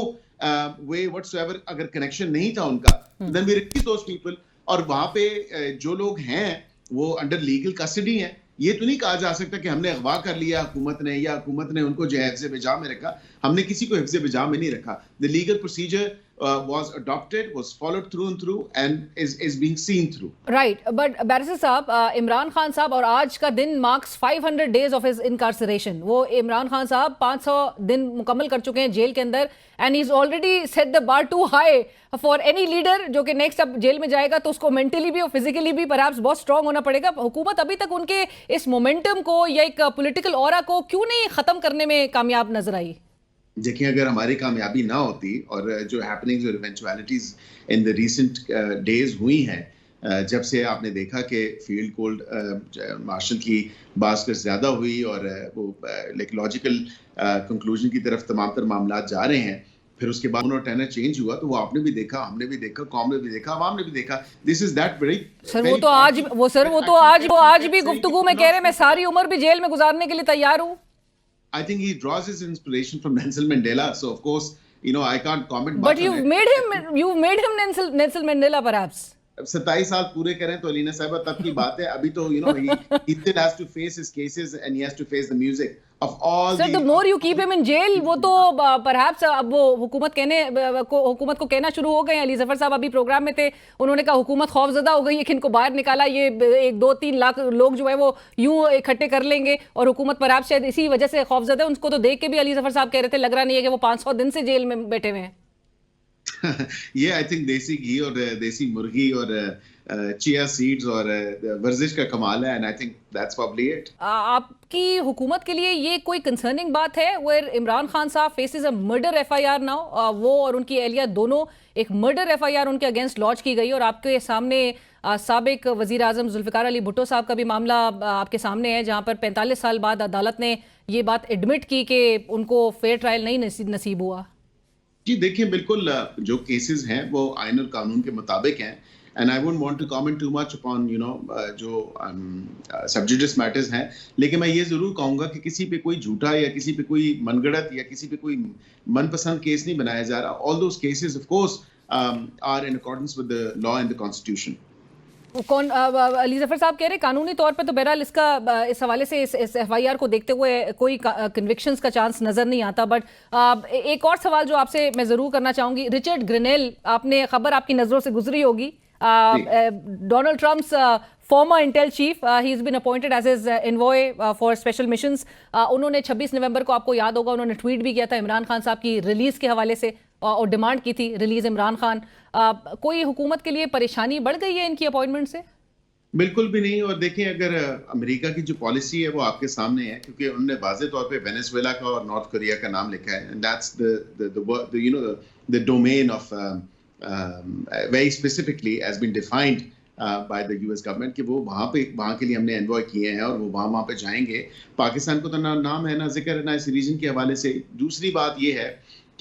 वे व्हाटसोएवर अगर कनेक्शन नहीं था उनका, then we release those people. और वहां पे जो लोग हैं वो अंडर लीगल कस्टडी हैं। ये तो नहीं कहा जा सकता कि हमने अगवा कर लिया हुकूमत ने, या हुकूमत ने उनको जो है हिफ्ज़े बिजा में रखा। हमने किसी को हिफ्ज़े बिजा में नहीं रखा। The legal procedure was adopted, was followed through and through and is being seen through. Right, but barrister साहब, इमरान खान साहब और आज का दिन marks 500 days of his incarceration। वो इमरान खान साहब 500 दिन मुकम्मल कर चुके हैं जेल के अंदर, and he's already set the bar too high for any leader जो कि नेक्स्ट अब जेल में जाएगा तो उसको मेंटली भी और फिजिकली भी परहैप्स बहुत स्ट्रांग होना पड़ेगा। हुकूमत अभी तक उनके इस मोमेंटम को या एक पॉलिटिकल ऑरा को क्यों नहीं खत्म करने में कामयाब नजर आई? देखिए अगर हमारी कामयाबी ना होती और जो हैपनिंग्स और इवेंचुअलिटीज इन द रीसेंट डेज हुई हैं, जब से आपने देखा कि फील्ड कोल्ड मार्शल की बात ज्यादा हुई और वो लाइक लॉजिकल कंक्लूजन की तरफ तमाम मामला जा रहे हैं, फिर उसके बाद उन्होंने टेनर चेंज हुआ तो वो आपने भी देखा, हमने भी देखा, कौम ने भी देखा, अवाम ने भी देखा। This is that very sir वो तो आज भी गुफ्तगू में कह रहे मैं सारी उम्र भी जेल में गुजारने के लिए तैयार हूँ। I think he draws his inspiration from Nelson Mandela, so of course, you know, I can't comment. But you've made him Nelson Mandela, perhaps. 27 साल पूरे करें तो अलीना साहिबा तब की बात है। अभी तो you know he still has to face his cases and he has to face the music of all. Sir, the more you keep him in jail, वो तो perhaps अब वो हुकूमत को कहना शुरू हो गए हैं। अली जफर साहब अभी प्रोग्राम में थे, उन्होंने कहा हुकूमत खौफजदा हो गई है कि इनको बाहर निकाला, ये 1-2-3 लाख लोग जो है वो यूं इकट्ठे कर लेंगे और हुकूमत परहैप्स शायद इसी वजह से खौफजदा है। उनको तो देख के भी अली जफर साहब कह रहे थे लग रहा नहीं है कि वो 500 दिन से जेल में बैठे हुए हैं। ये आई थिंक देसी घी और देसी मुर्गी और चिया सीड्स और वर्जिश का कमाल है, and I think that's probably it. आपकी हुकूमत के लिए ये कोई कंसर्निंग बात है वेयर इमरान खान साहब faces a murder FIR now? वो और उनकी एहलिया दोनों, एक मर्डर एफआईआर उनके अगेंस्ट लॉन्च की गई और आपके सामने साबिक वजीर आजम जुल्फिकार अली भुट्टो साहब का भी मामला आपके सामने है, जहां पर 45 साल बाद अदालत ने ये बात एडमिट की कि उनको फेयर ट्रायल नहीं नसीब हुआ। जी देखिए बिल्कुल जो केसेस हैं वो आइन और कानून के मुताबिक हैं, and I wouldn't want to comment too much upon जो सब जुडिस मैटर्स हैं, लेकिन मैं ये जरूर कहूंगा कि किसी पे कोई झूठा या किसी पे कोई मनगढ़ंत या किसी पे कोई मनपसंद केस नहीं बनाया जा रहा. All those cases of course are in accordance with the law and the constitution. कौन अली जफर साहब कह रहे हैं कानूनी तौर पे तो बहरहाल इसका इस हवाले से इस एफआईआर को देखते हुए कोई कन्विक्शंस का चांस नजर नहीं आता. बट एक और सवाल जो आपसे मैं जरूर करना चाहूंगी, रिचर्ड ग्रिनेल, आपने खबर आपकी नजरों से गुजरी होगी, Donald Trump's former intel chief, he's been appointed as his envoy for special missions. उन्होंने 26 नवंबर को, आपको याद होगा, उन्होंने ट्वीट भी किया था इमरान खान साहब की रिलीज के हवाले से और डिमांड की थी रिलीज इमरान खान. कोई हुकूमत के लिए परेशानी बढ़ गई है इनकी अपॉइंटमेंट से? बिल्कुल भी नहीं. और देखें, अगर अमेरिका की जो पॉलिसी है वो आपके सामने है, क्योंकि उन्होंने वाज़ेह तौर पे वेनेजुएला का और नॉर्थ कोरिया का नाम लिखा है. And that's the domain of very specifically has been defined by the US government कि वो वहाँ के लिए हमने एनवॉय किए हैं और वो वहाँ पे जाएंगे. पाकिस्तान को तो ना नाम है, ना जिक्र है, ना इस रीजन के हवाले से. दूसरी बात ये है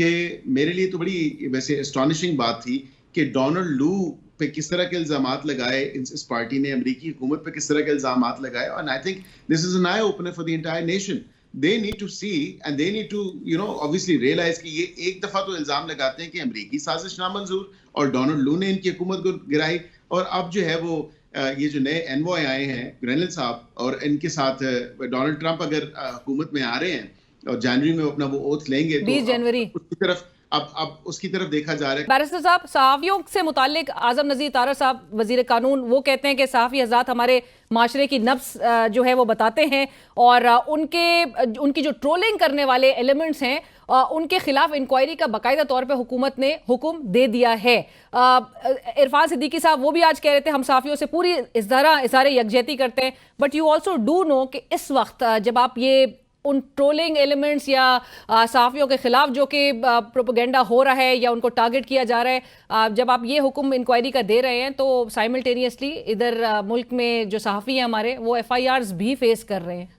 कि मेरे लिए तो बड़ी वैसे एस्टॉनिशिंग बात थी कि डोनाल्ड लू पे किस तरह के इल्जामात लगाए इस पार्टी ने, अमेरिकी हुकूमत पे किस तरह के इल्जामात लगाए. और I think this is an eye opener for the entire nation. They need to see and they need to obviously realise कि ये एक दफा तो इल्जाम लगाते हैं कि अमेरिकी साजिश नामंजूर और डोनाल्ड लू ने इनकी हुकूमत को गिराई, और अब जो है वो ये जो नए एनवॉय आए हैं ग्रेनेल साहब और इनके साथ डोनाल्ड ट्रंप अगर हुकूमत में आ रहे हैं और जनवरी में अपना वो ओथ लेंगे 20 जनवरी उसकी तरफ अब उसकी तरफ देखा जा रहा है. बैरिस्टर साहब, सहाफियों से मुतालिक आजम नज़ीर तारर साहब वजीर कानून, वो कहते हैं कि सहाफी हज़रात हमारे माशरे की नब्स जो है वो बताते हैं और उनकी जो ट्रोलिंग करने वाले एलिमेंट्स हैं उनके खिलाफ इंक्वायरी का बाकायदा तौर पे हुकूमत ने हुक्म दे दिया है. इरफान सिद्दीकी साहब वो भी आज कह रहे थे हम सहाफियों से पूरी इज़हार यकजहती करते हैं, but you also do know कि इस वक्त जब आप ये उन ट्रोलिंग एलिमेंट्स या सहाफियों के खिलाफ जो कि प्रोपेगेंडा हो रहा है या उनको टारगेट किया जा रहा है, जब आप ये हुक्म इंक्वायरी का दे रहे हैं तो साइमल्टेनियसली इधर मुल्क में जो सहाफ़ी हैं हमारे वो एफआईआर्स भी फेस कर रहे हैं.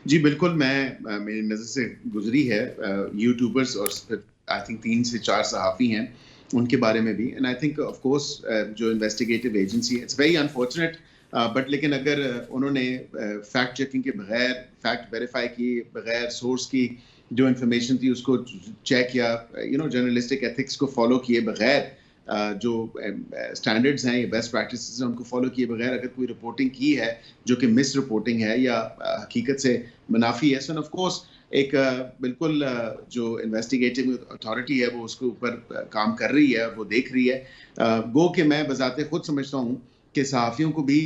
जी बिल्कुल, मेरी नज़र से गुजरी है यूट्यूबर्स और आई थिंक 3 से 4 सहाफ़ी हैं उनके बारे में भी. And I think of course जो investigative agency, it's very unfortunate, but लेकिन अगर उन्होंने फैक्ट चेकिंग के बगैर, फैक्ट वेरीफाई किए बगैर, सोर्स की जो इन्फॉर्मेशन थी उसको चेक या जर्नलिस्टिक एथिक्स को फॉलो किए बगैर, जो स्टैंडर्ड्स हैं या बेस्ट प्रैक्टिसेस हैं उनको फॉलो किए बगैर अगर कोई रिपोर्टिंग की है जो कि मिस रिपोर्टिंग है या हकीकत से मुनाफी है, सो ऑफ कोर्स एक बिल्कुल जो इन्वेस्टिगेटिव अथॉरिटी है वो उसके ऊपर काम कर रही है, वो देख रही है. गो कि मैं बजाते खुद समझता हूँ कि सहाफ़ियों को भी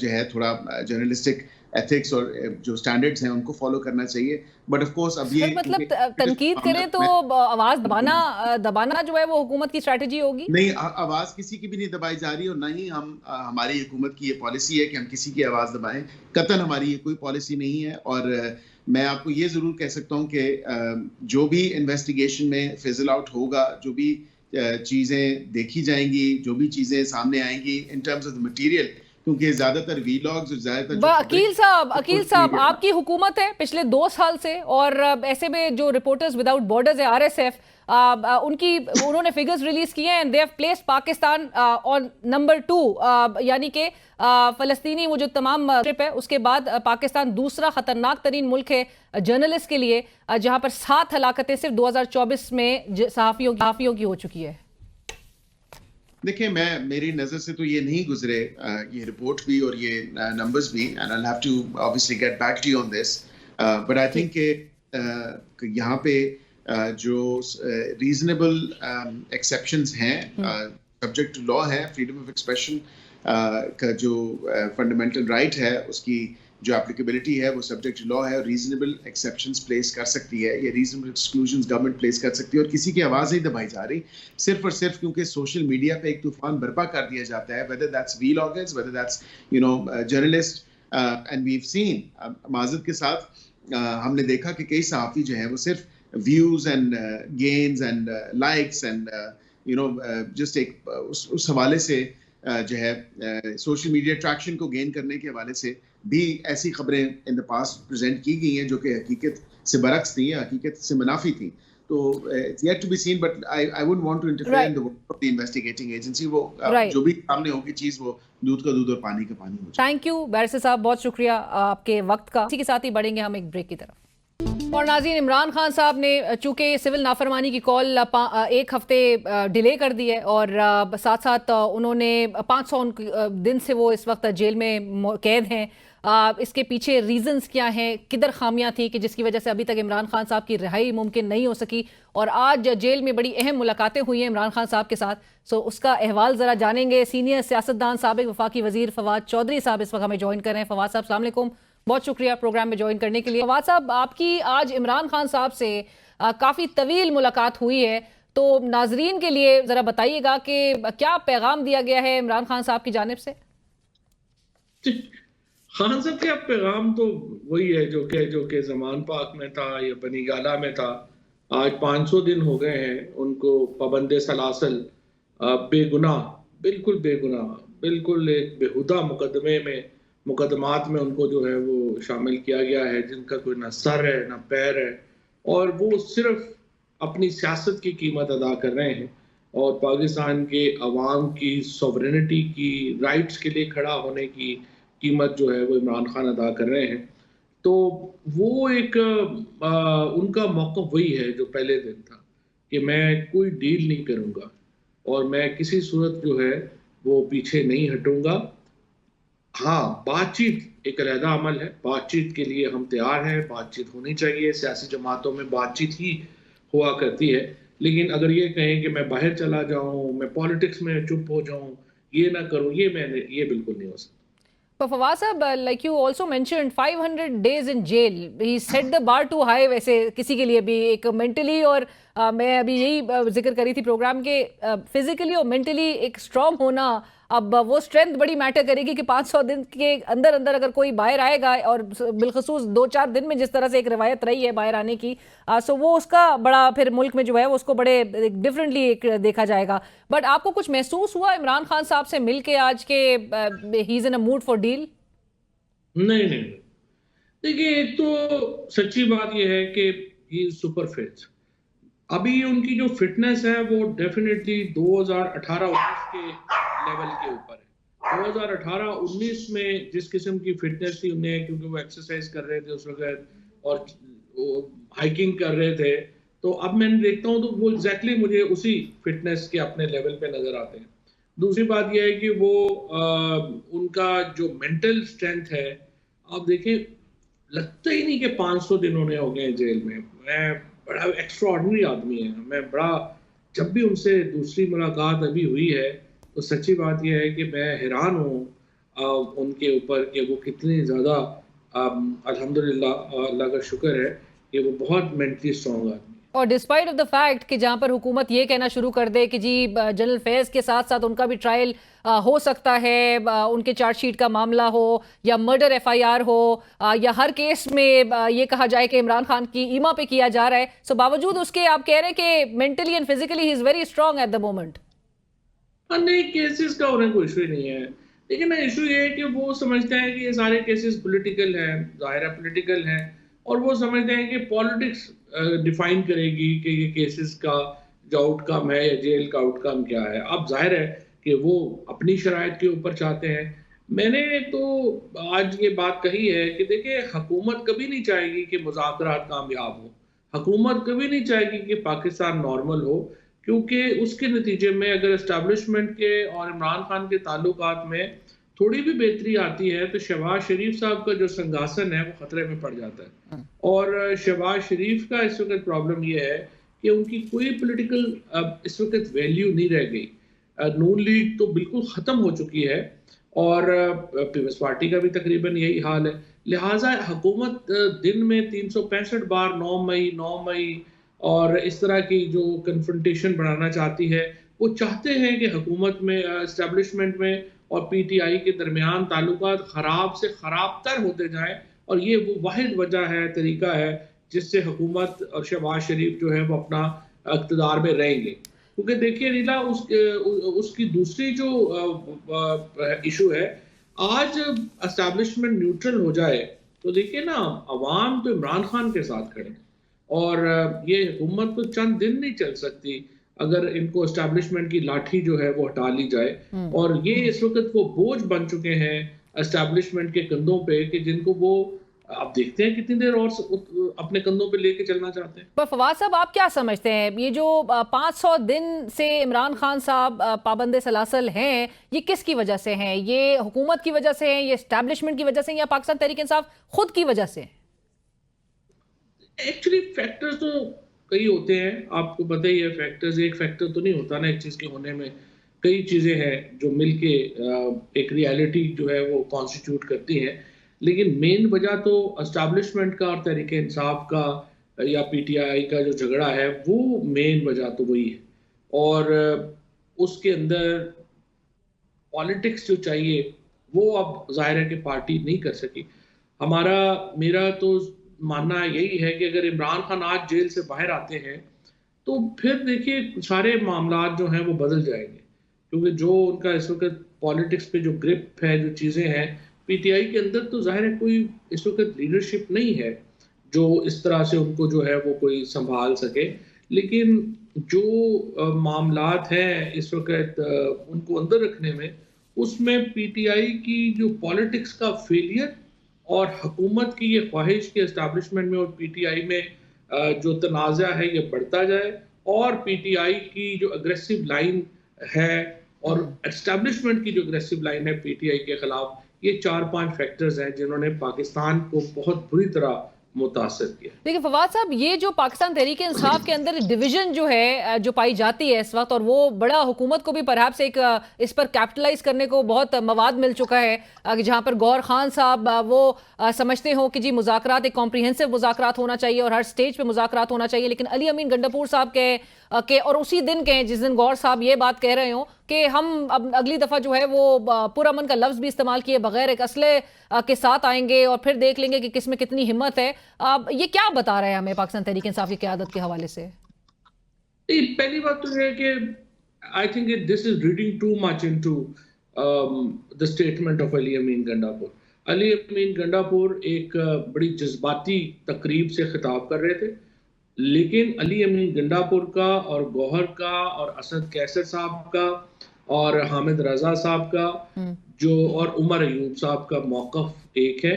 जो है थोड़ा जर्नलिस्टिक एथिक्स और जो स्टैंडर्ड्स हैं उनको फॉलो करना चाहिए. बट ऑफ कोर्स अब ये मतलब तनकीद करें तो आवाज दबाना जो है वो हुकूमत की स्ट्रैटेजी होगी? नहीं, आवाज किसी की भी नहीं दबाई जा रही और ना ही हमारी हुकूमत की ये पॉलिसी है कि हम किसी की आवाज दबाएं. कतई हमारी ये कोई पॉलिसी नहीं है. और मैं आपको ये जरूर कह सकता हूँ कि जो भी इन्वेस्टिगेशन में फिजल आउट होगा, जो भी चीजें देखी जाएंगी, जो भी चीजें सामने आएंगी in terms of the material, क्योंकि ज्यादातर वीलॉग्स और ज्यादातर अकील साहब आपकी हुकूमत है पिछले 2 साल से, और ऐसे में जो रिपोर्टर्स विदाउट बॉर्डर्स है आरएसएफ, उन्होंने फिगर्स रिलीज किए हैं. They have placed Pakistan on number 2, यानी कि फलस्तीनी वो जो तमाम ट्रिप है उसके बाद पाकिस्तान दूसरा खतरनाक तरीन मुल्क है जर्नलिस्ट के लिए, जहां पर 7 हलाकतें सिर्फ 2024 में सहाफियों की हो चुकी है. देखिए, मेरी नजर से तो ये नहीं गुजरे ये रिपोर्ट भी और ये नंबर्स भी, and I have to obviously get back to you on this, but I think यहाँ पे जो रीजनेबल एक्सेप्शंस हैं, सब्जेक्ट टू लॉ है, फ्रीडम ऑफ एक्सप्रेशन का जो फंडामेंटल राइट है उसकी जो एप्लीकेबिलिटी है वो सब्जेक्ट टू लॉ है, और रीजनेबल एक्सेप्शंस प्लेस कर सकती है या रीजनेबल एक्सक्लूजन्स गवर्नमेंट प्लेस कर सकती है, और किसी की आवाज़ नहीं दबाई जा रही सिर्फ और सिर्फ क्योंकि सोशल मीडिया पे एक तूफान बर्पा कर दिया जाता है, whether that's vloggers, whether that's journalist, and we have seen Majid के साथ हमने देखा कि कई सहाफ़ी जो हैं वो सिर्फ views and gains and likes and just एक उस हवाले से जो है सोशल मीडिया ट्रैक्शन को गेन करने के हवाले से भी ऐसी खबरें इन द पास्ट प्रेजेंट की गई हैं जो कि हकीकत से बरक्स थी या हकीकत से मुनाफी थी. तो it's yet to be seen, but I wouldn't want to interfere in the work of the investigating agency. वो जो भी सामने होगी चीज वो दूध का दूध और पानी का पानी हो जाए। थैंक यू बैरिस्टर साहब, बहुत शुक्रिया आपके वक्त का। इसी के साथ ही बढ़ेंगे हम एक ब्रेक की तरफ। और नाज़रीन, इमरान खान साहब ने चूंकि सिविल नाफरमानी की कॉल 1 हफ्ते डिले कर दी है और साथ साथ उन्होंने 500 दिन से वो इस वक्त जेल में कैद हैं। इसके पीछे रीजंस क्या हैं, किधर खामियां थी कि जिसकी वजह से अभी तक इमरान खान साहब की रिहाई मुमकिन नहीं हो सकी। और आज जेल में बड़ी अहम मुलाकातें हुई हैं इमरान खान साहब के साथ, सो उसका अहवाल ज़रा जानेंगे। सीनियर सियासतदान साबिक वफाकी वजीर फवाद चौधरी साहब इस वक्त हमें ज्वाइन कर रहे हैं। फवाद साहब अस्सलाम वालेकुम, बहुत शुक्रिया प्रोग्राम में ज्वाइन करने के लिए। फवाद साहब, आपकी आज इमरान खान साहब से काफ़ी तवील मुलाकात हुई है, तो नाजरीन के लिए ज़रा बताइएगा कि क्या पैगाम दिया गया है इमरान खान साहब की जानिब से। खान साहब का पैगाम तो वही है जो कि जमान पाक में था या बनी गाला में था। आज 500 दिन हो गए हैं उनको पाबंदे सलासल, बेगुनाह, बिल्कुल बेगुनाह, बिल्कुल एक बेहुदा मुकदमात में उनको जो है वो शामिल किया गया है, जिनका कोई ना सर है ना पैर है, और वो सिर्फ अपनी सियासत की कीमत अदा कर रहे हैं और पाकिस्तान के अवाम की सॉवरेनिटी की, राइट्स के लिए खड़ा होने की कीमत जो है वो इमरान खान अदा कर रहे हैं। तो वो एक उनका मौक़िफ़ वही है जो पहले दिन था कि मैं कोई डील नहीं करूँगा और मैं किसी सूरत जो है वो पीछे नहीं हटूँगा। हाँ, बातचीत एक अलहदा अमल है, बातचीत के लिए हम तैयार हैं, बातचीत होनी चाहिए, सियासी जमातों में बातचीत ही हुआ करती है। लेकिन अगर ये कहें कि मैं बाहर चला जाऊँ, मैं पॉलिटिक्स में चुप हो जाऊँ, ये ना करूँ, ये बिल्कुल नहीं हो सकता। But Fawaz साहब, like you also mentioned 500 days in jail, he set the bar too high। वैसे किसी के लिए भी एक मेंटली, और मैं अभी यही जिक्र करी थी प्रोग्राम के, फिजिकली और मेंटली एक स्ट्रॉन्ग होना, अब वो स्ट्रेंथ बड़ी मैटर करेगी कि 500 दिन के अंदर अगर कोई बाहर आएगा, और बिलखसूस 2-4 दिन में जिस तरह से एक रिवायत रही है बाहर आने की, सो वो उसका बड़ा फिर मुल्क में जो है वो उसको बड़े डिफरेंटली एक देखा जाएगा। बट आपको कुछ महसूस हुआ इमरान खान साहब से मिल के आज के he is in a mood for deal? नहीं, देखिए, एक तो सच्ची बात यह है कि ही इज सुपर फिट। अभी उनकी जो फिटनेस है वो डेफिनेटली 2018-19 के लेवल के ऊपर है। 2018-19 में जिस किस्म की फिटनेस थी उन्हें, क्योंकि वो एक्सरसाइज कर रहे थे उस वक्त और हाइकिंग कर रहे थे, तो अब मैं देखता हूँ तो वो एग्जैक्टली मुझे उसी फिटनेस के अपने लेवल पे नजर आते हैं। दूसरी बात यह है कि वो उनका जो मेंटल स्ट्रेंथ है, आप देखिए, लगता ही नहीं कि 500 दिन होने हो गए जेल में। मैं बड़ा एक्स्ट्राऑर्डिनरी आदमी है, मैं बड़ा, जब भी उनसे दूसरी मुलाकात अभी हुई है तो सच्ची बात यह है कि मैं हैरान हूँ उनके ऊपर कि वो कितने ज़्यादा, अल्हम्दुलिल्लाह, अल्लाह का शुक्र है कि वो बहुत मेंटली स्ट्रॉन्ग आदमी। और डिस्पाइट ऑफ द फैक्ट कि जहां पर हुकूमत ये कहना शुरू कर दे कि जी जनरल फैज़ के साथ साथ उनका भी ट्रायल हो सकता है, उनके चार्जशीट का मामला हो या मर्डर FIR हो, या हर केस में ये कहा जाए कि इमरान खान की ईमा पे किया जा रहा है, सो बावजूद उसके आप कह रहे हैं कि mentally and physically he is very strong at the moment. नहीं, केसेस का उन्हें कोई इशू नहीं है, लेकिन इशू ये है कि वो समझते हैं कि ये सारे केसेस पॉलिटिकल हैं, ज़ाहिर है पॉलिटिकल हैं, और वो समझते हैं कि पॉलिटिक्स डिफाइन करेगी कि ये केसेस का जो आउटकम है या जेल का आउटकम क्या है। अब जाहिर है कि वो अपनी शराइत के ऊपर चाहते हैं। मैंने तो आज ये बात कही है कि देखिए, हुकूमत कभी नहीं चाहेगी कि मुज़ाकरात कामयाब हो, हुकूमत कभी नहीं चाहेगी कि पाकिस्तान नॉर्मल हो, क्योंकि उसके नतीजे में अगर एस्टैब्लिशमेंट के और इमरान खान के ताल्लुकात में थोड़ी भी बेहतरी आती है तो शहबाज शरीफ साहब का जो सिंहासन है वो खतरे में पड़ जाता है। और शहबाज शरीफ का इस वक्त प्रॉब्लम ये है कि उनकी कोई पॉलिटिकल इस वक्त वैल्यू नहीं रह गई। नून लीग तो बिल्कुल ख़त्म हो चुकी है और पीपल्स पार्टी का भी तकरीबन यही हाल है। लिहाजा हुकूमत दिन में 365 बार 9 मई और इस तरह की जो कन्फ्रंटेशन बढ़ाना चाहती है। वो चाहते हैं कि हुकूमत में, एस्टैब्लिशमेंट में और PTI के दरमियान ताल्लुकात ख़राब से ख़राब तर होते जाएं, और ये वो वाहिद वजह है, तरीका है जिससे हुकूमत और शहबाज शरीफ जो है वो अपना इक़्तिदार में रहेंगे। क्योंकि देखिए नीला, उसकी दूसरी जो इशू है, आज एस्टैब्लिशमेंट न्यूट्रल हो जाए तो देखिए ना, अवाम तो इमरान खान के साथ खड़े हैं। और ये हुकूमत तो चंद दिन नहीं चल सकती अगर इनको एस्टैब्लिशमेंट की लाठी जो है वो हटा ली जाए। और ये इस वक्त वो बोझ बन चुके हैं एस्टैब्लिशमेंट के कंधों पे कि जिनको वो आप देखते हैं कितनी देर और अपने कंधों पे लेके चलना चाहते हैं। पर फवाद साहब, आप क्या समझते हैं ये जो 500 दिन से इमरान खान साहब पाबंद सलासल हैं, ये किसकी वजह से हैं? ये हुकूमत की वजह से हैं, ये एस्टैब्लिशमेंट की वजह से, या पाकिस्तान तहरीक इंसाफ खुद की वजह से? एक्चुअली फैक्टर्स तो कई होते हैं, आपको पता ही है। फैक्टर्स एक फैक्टर तो नहीं होता ना, एक चीज़ के होने में कई चीज़ें हैं जो मिलके एक रियलिटी जो है वो कॉन्स्टिट्यूट करती हैं। लेकिन मेन वजह तो एस्टैब्लिशमेंट का और तहरीक इंसाफ का या पीटीआई का जो झगड़ा है, वो मेन वजह तो वही है। और उसके अंदर पॉलिटिक्स जो चाहिए वो अब जाहिर है कि पार्टी नहीं कर सकी। मेरा तो मानना यही है कि अगर इमरान खान आज जेल से बाहर आते हैं तो फिर देखिए सारे मामला जो हैं वो बदल जाएंगे, क्योंकि जो उनका इस वक्त पॉलिटिक्स पे जो ग्रिप है, जो चीज़ें हैं पीटीआई के अंदर, तो जाहिर है कोई इस वक्त लीडरशिप नहीं है जो इस तरह से उनको जो है वो कोई संभाल सके। लेकिन जो मामलात हैं इस वक्त उनको अंदर रखने में, उसमें पीटीआई की जो पॉलिटिक्स का फेलियर और हुकूमत की ये ख्वाहिश कि एस्टैब्लिशमेंट में और पीटीआई में जो तनाज़ा है ये बढ़ता जाए, और पीटीआई की जो अग्रेसिव लाइन है और एस्टैब्लिशमेंट की जो अग्रेसिव लाइन है पीटीआई के खिलाफ, ये 4-5 फैक्टर्स हैं जिन्होंने पाकिस्तान को बहुत बुरी तरह मुतासर किया। देखिए फवाद साहब, ये जो पाकिस्तान तहरीक इंसाफ के अंदर डिवीजन जो है जो पाई जाती है इस वक्त, और वो बड़ा हुकूमत को भी परहैप्स एक इस पर कैपिटलाइज करने को बहुत मवाद मिल चुका है, जहां पर गौहर खान साहब वो समझते हो कि जी मुज़ाकरात एक कॉम्प्रिहेंसिव मुज़ाकरात होना चाहिए और हर स्टेज पे मुज़ाकरात होना चाहिए। लेकिन अली अमीन गंडापुर साहब के और उसी दिन के जिस दिन गौहर साहब ये बात कह रहे हो कि हम अब अगली दफ़ा जो है वो पुरअमन का लफ्ज़ भी इस्तेमाल किए बगैर एक असले के साथ आएंगे और फिर देख लेंगे कि किस में कितनी हिम्मत है। ये क्या बता रहे हैं हमें पाकिस्तान तहरीक इंसाफ की क़यादत के हवाले से? पहली बात तो है कि I think this is reading too much into the statement of Ali Amin Gandapur. Ali Amin Gandapur एक बड़ी जज्बाती तकरीब से खिताब कर रहे थे, लेकिन अली अमीन गंडापुर का और गौहर का और असद कैसर साहब का और हामिद रजा साहब का जो और उमर अयूब साहब का मौक़िफ़ एक है,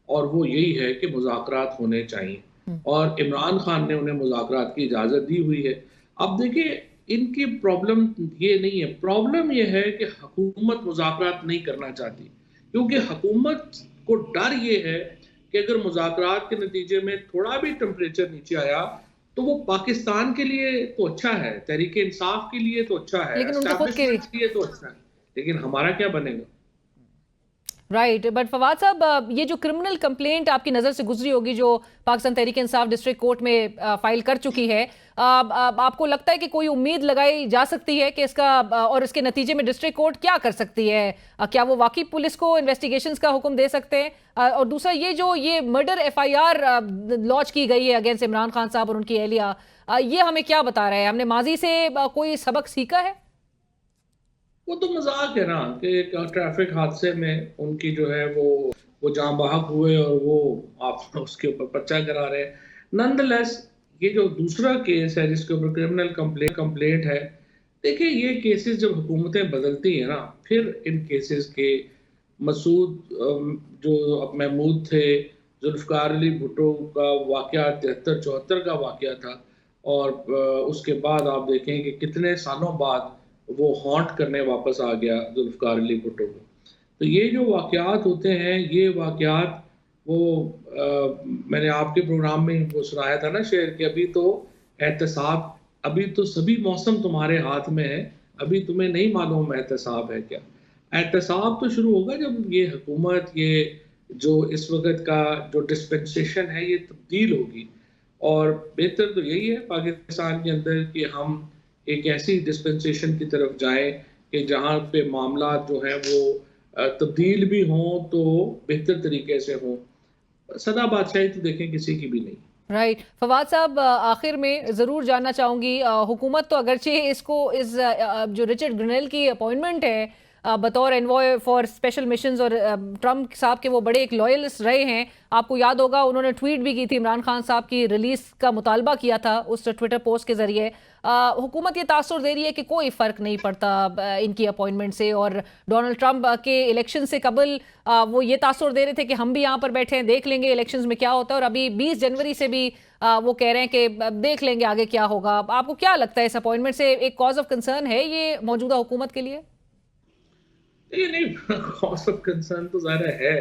और वो यही है कि मुज़ाकरात होने चाहिए, और इमरान खान ने उन्हें मुज़ाकरात की इजाज़त दी हुई है। अब देखिए इनकी प्रॉब्लम ये नहीं है, प्रॉब्लम ये है कि हुकूमत मुज़ाकरात नहीं करना चाहती, क्योंकि हुकूमत को डर ये है कि अगर मुज़ाकरात के नतीजे में थोड़ा भी टेम्परेचर नीचे आया तो वो पाकिस्तान के लिए तो अच्छा है, तहरीक इंसाफ के लिए तो अच्छा है, एस्टैब्लिशमेंट के लिए तो अच्छा है, लेकिन हमारा क्या बनेगा? राइट, बट फवाद साहब, ये जो क्रिमिनल कंप्लेंट आपकी नज़र से गुजरी होगी जो पाकिस्तान तहरीक इंसाफ डिस्ट्रिक्ट कोर्ट में फाइल कर चुकी है, आपको लगता है कि कोई उम्मीद लगाई जा सकती है कि इसका और इसके नतीजे में डिस्ट्रिक्ट कोर्ट क्या कर सकती है? क्या वो वाकई पुलिस को इन्वेस्टिगेशंस का हुक्म दे सकते हैं? और दूसरा, ये मर्डर FIR लॉन्च की गई है अगेंस्ट इमरान खान साहब और उनकी अहलिया, ये हमें क्या बता रहा है? हमने माजी से कोई सबक सीखा है? वो तो मजाक है ना कि ट्रैफिक हादसे में उनकी जो है वो जान बहक हुए और वो आप उसके ऊपर पर्चा करा रहे हैं। नॉनदलेस ये जो दूसरा केस है जिसके ऊपर क्रिमिनल कंप्लेंट है, देखिए ये केसेस जब हुकूमतें बदलती हैं ना, फिर इन केसेस के मसूद जो अब महमूद थे, जुल्फ़िकार अली भुट्टो का वाक़या 73-74 का वाक़या था, और उसके बाद आप देखें कि कितने सालों बाद वो हॉन्ट करने वापस आ गया जुल्फ़िकार अली भुट्टो को। तो ये जो वाक़यात होते हैं, ये वाक़यात वो मैंने आपके प्रोग्राम में वो सुनाया था ना शेर कि अभी तो एहतसाब, अभी तो सभी मौसम तुम्हारे हाथ में है, अभी तुम्हें नहीं मालूम एहतसाब है क्या। एहतसाब तो शुरू होगा जब ये हुकूमत, ये जो इस वक्त का जो डिस्पेंसेशन है ये तब्दील होगी, और बेहतर तो यही है पाकिस्तान के अंदर कि हम एक ऐसी डिस्पेंसेशन की तरफ जाएं कि जहां पे मामला जो है वो तब्दील भी हों तो बेहतर तरीके से हों। सदा बादशाही तो देखें किसी की भी नहीं। राइट फवाद साहब, आखिर में ज़रूर जानना चाहूँगी, हुकूमत तो अगरचे इस जो रिचर्ड ग्रिनेल की अपॉइंटमेंट है बतौर एनवॉय फॉर स्पेशल मिशंस और ट्रम्प साहब के वो बड़े एक लॉयलिस्ट रहे हैं। आपको याद होगा उन्होंने ट्वीट भी की थी, इमरान खान साहब की रिलीज का मुतालबा किया था उस ट्विटर पोस्ट के जरिए। हुकूमत ये तासुर दे रही है कि कोई फ़र्क नहीं पड़ता इनकी अपॉइंटमेंट से, और डोनाल्ड ट्रंप के इलेक्शन से कबल वो ये तासुर दे रहे थे कि हम भी यहाँ पर बैठे हैं, देख लेंगे इलेक्शंस में क्या होता है, और अभी 20 जनवरी से भी वो कह रहे हैं कि देख लेंगे आगे क्या होगा। आपको क्या लगता है इस अपॉइंटमेंट से एक कॉज ऑफ कंसर्न है ये मौजूदा हुकूमत के लिए? नहीं, कॉज ऑफ कंसर्न तो ज़्यादा है,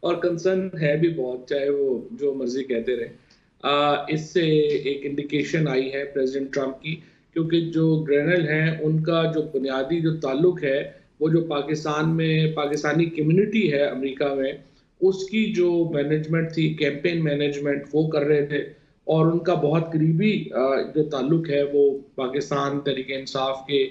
और कंसर्न है भी बहुत, चाहे वो जो मर्जी कहते रहे। इससे एक इंडिकेशन आई है प्रेसिडेंट ट्रंप की, क्योंकि जो ग्रेनल हैं उनका जो बुनियादी जो ताल्लुक है वो जो पाकिस्तान में पाकिस्तानी कम्युनिटी है अमेरिका में, उसकी जो मैनेजमेंट थी, कैंपेन मैनेजमेंट वो कर रहे थे, और उनका बहुत करीबी जो ताल्लुक है वो पाकिस्तान तहरीक इंसाफ के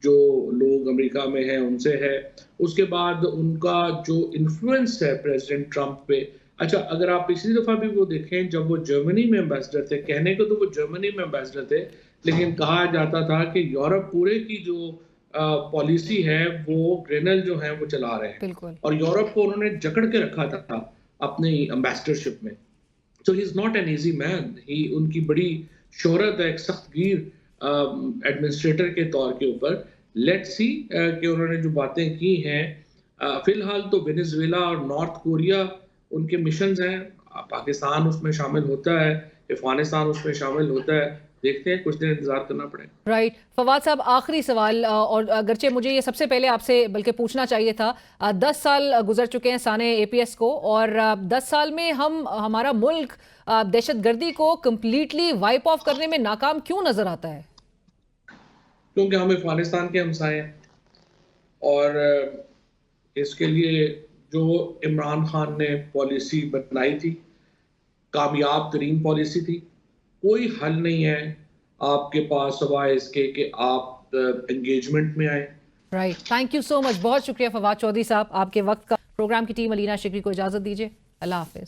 जो लोग अमेरिका में हैं उनसे है। उसके बाद उनका जो इन्फ्लुएंस है प्रेसिडेंट ट्रंप पे, अच्छा अगर आप पिछली दफ़ा भी वो देखें जब वो जर्मनी में एम्बेसडर थे, कहने को तो वो जर्मनी में एम्बेसडर थे, लेकिन कहा जाता था कि यूरोप पूरे की जो पॉलिसी है वो ग्रेनल जो है वो चला रहे हैं, और यूरोप को उन्होंने जकड़ के रखा था अपनी एम्बेसडरशिप में। So he is not an easy man. He उनकी बड़ी शोहरत है एक सख्तगीर एडमिनिस्ट्रेटर के तौर के ऊपर। लेट्स सी कि उन्होंने जो बातें की हैं, फिलहाल तो वेनेजुएला और नॉर्थ कोरिया उनके मिशंस हैं, पाकिस्तान उसमें शामिल होता है, अफगानिस्तान उसमें शामिल होता है, देखते हैं, कुछ दिन इंतजार करना पड़ेगा। राइट फवाद साहब, आखिरी सवाल, और अगरचे मुझे ये सबसे पहले आपसे बल्कि पूछना चाहिए था, 10 साल गुजर चुके हैं साने APS को, और 10 साल में हमारा मुल्क दहशतगर्दी को कम्प्लीटली वाइप ऑफ करने में नाकाम क्यों नजर आता है? क्योंकि हम अफगानिस्तान के हमसाए हैं, और इसके लिए जो इमरान खान ने पॉलिसी बनाई थी, कामयाब तरीन पॉलिसी थी, कोई हल नहीं है आपके पास सवाए इसके कि आप एंगेजमेंट में आए। Right, thank you so much, बहुत शुक्रिया फवाद चौधरी साहब आपके वक्त का। प्रोग्राम की टीम अलीना शिकरी को इजाजत दीजिए, अल्लाह हाफिज।